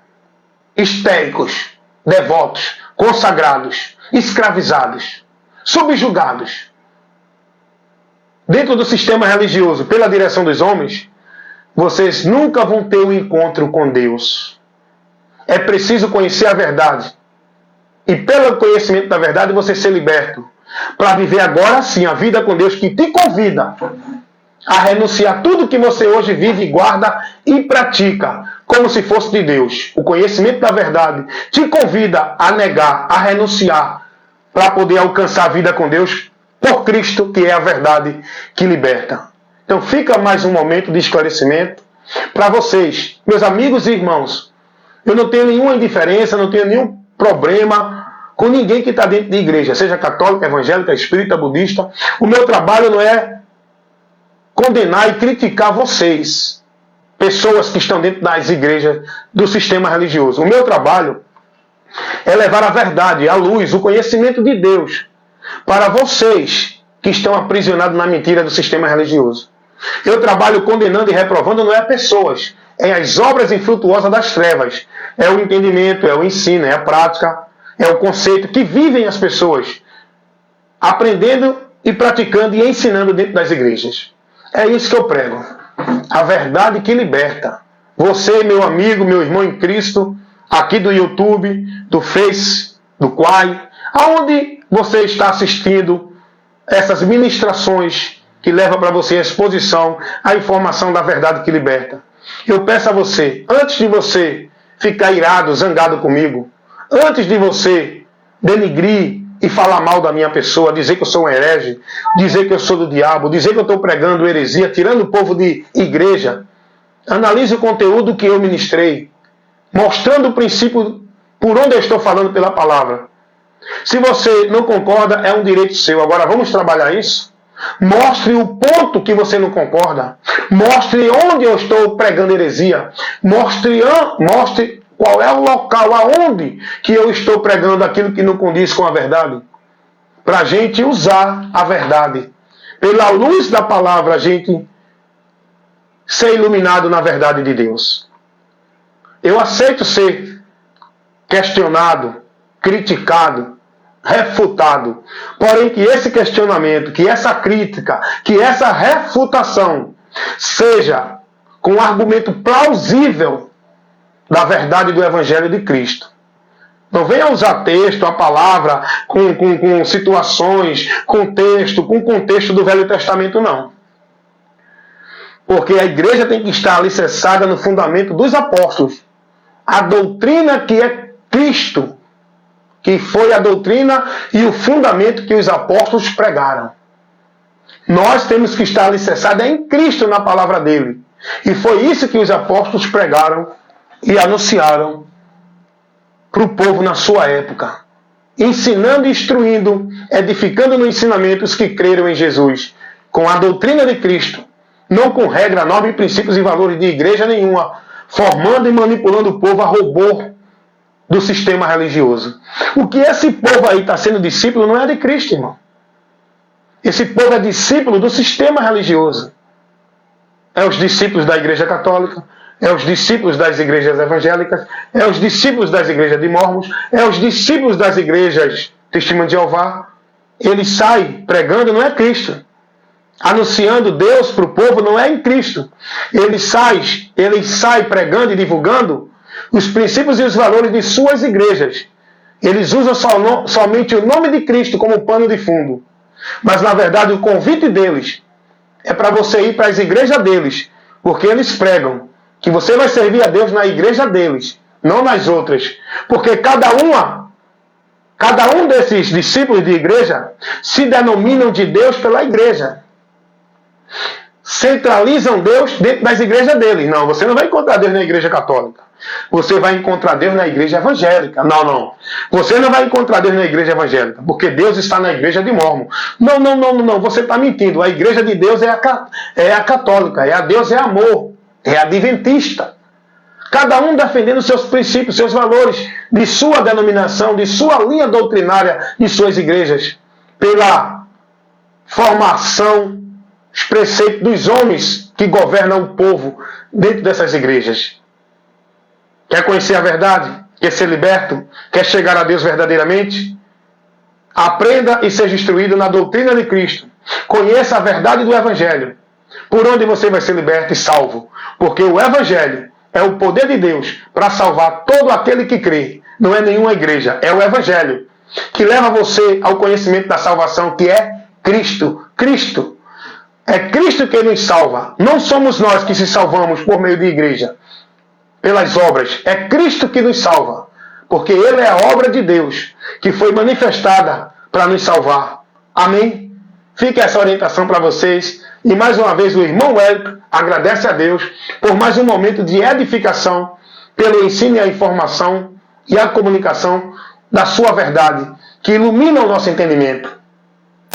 histéricos, devotos, consagrados, escravizados, subjugados dentro do sistema religioso pela direção dos homens, vocês nunca vão ter um encontro com Deus. É preciso conhecer a verdade. E pelo conhecimento da verdade você ser liberto. Para viver agora sim a vida com Deus, que te convida a renunciar tudo que você hoje vive, guarda e pratica como se fosse de Deus. O conhecimento da verdade te convida a negar, a renunciar, para poder alcançar a vida com Deus por Cristo, que é a verdade que liberta. Então fica mais um momento de esclarecimento para vocês, meus amigos e irmãos. Eu não tenho nenhuma indiferença, não tenho nenhum problema com ninguém que está dentro de igreja, seja católica, evangélica, espírita, budista. O meu trabalho não é condenar e criticar vocês, pessoas que estão dentro das igrejas, do sistema religioso. O meu trabalho é levar a verdade, a luz, o conhecimento de Deus para vocês que estão aprisionados na mentira do sistema religioso. Eu trabalho condenando e reprovando não é pessoas, é as obras infrutuosas das trevas. É o entendimento, é o ensino, é a prática, é o conceito que vivem as pessoas aprendendo e praticando e ensinando dentro das igrejas. É isso que eu prego. A verdade que liberta. Você, meu amigo, meu irmão em Cristo, aqui do YouTube, do Face, do Quai, aonde você está assistindo essas ministrações que levam para você a exposição, a informação da verdade que liberta. Eu peço a você, antes de você ficar irado, zangado comigo, antes de você denigrir e falar mal da minha pessoa, dizer que eu sou um herege, dizer que eu sou do diabo, dizer que eu estou pregando heresia, tirando o povo de igreja, analise o conteúdo que eu ministrei, mostrando o princípio por onde eu estou falando pela palavra. Se você não concorda, é um direito seu. Agora vamos trabalhar isso? Mostre o ponto que você não concorda. Mostre onde eu estou pregando heresia. Mostre qual é o local aonde que eu estou pregando aquilo que não condiz com a verdade. Para a gente usar a verdade. Pela luz da palavra, a gente ser iluminado na verdade de Deus. Eu aceito ser questionado, criticado, refutado. Porém, que esse questionamento, que essa crítica, que essa refutação seja com um argumento plausível da verdade do Evangelho de Cristo. Não venha usar texto, a palavra, com situações, com contexto do Velho Testamento, não. Porque a igreja tem que estar alicerçada no fundamento dos apóstolos. A doutrina que é Cristo, que foi a doutrina e o fundamento que os apóstolos pregaram. Nós temos que estar alicerçados em Cristo, na palavra dele. E foi isso que os apóstolos pregaram e anunciaram para o povo na sua época. Ensinando e instruindo, edificando no ensinamento os que creram em Jesus. Com a doutrina de Cristo. Não com regra, norma e princípios e valores de igreja nenhuma. Formando e manipulando o povo a robô do sistema religioso. O que esse povo aí está sendo discípulo não é de Cristo, irmão. Esse povo é discípulo do sistema religioso. É os discípulos da Igreja Católica, é os discípulos das igrejas evangélicas, é os discípulos das igrejas de Mormons, é os discípulos das igrejas Testemunho de Jeová. Eles saem pregando, não é Cristo. Anunciando Deus para o povo não é em Cristo. Eles saem pregando e divulgando os princípios e os valores de suas igrejas. Eles usam somente o nome de Cristo como pano de fundo. Mas, na verdade, o convite deles é para você ir para as igrejas deles. Porque eles pregam que você vai servir a Deus na igreja deles, não nas outras. Porque cada um desses discípulos de igreja se denominam de Deus pela igreja. Centralizam Deus dentro das igrejas deles. Não, você não vai encontrar Deus na igreja católica. Você vai encontrar Deus na igreja evangélica. Não. Você não vai encontrar Deus na igreja evangélica, porque Deus está na igreja de Mormon. Não. Você está mentindo. A igreja de Deus é a católica. É a Deus é amor. É a adventista. Cada um defendendo seus princípios, seus valores, de sua denominação, de sua linha doutrinária, de suas igrejas. Pela formação, os preceitos dos homens que governam o povo dentro dessas igrejas. Quer conhecer a verdade? Quer ser liberto? Quer chegar a Deus verdadeiramente? Aprenda e seja instruído na doutrina de Cristo. Conheça a verdade do Evangelho, por onde você vai ser liberto e salvo. Porque o Evangelho é o poder de Deus para salvar todo aquele que crê. Não é nenhuma igreja, é o Evangelho que leva você ao conhecimento da salvação, que é Cristo. Cristo. É Cristo que nos salva. Não somos nós que se salvamos por meio de igreja, pelas obras. É Cristo que nos salva. Porque Ele é a obra de Deus, que foi manifestada para nos salvar. Amém? Fica essa orientação para vocês. E mais uma vez o irmão Hélio agradece a Deus por mais um momento de edificação, pelo ensino e a informação e a comunicação da sua verdade, que ilumina o nosso entendimento.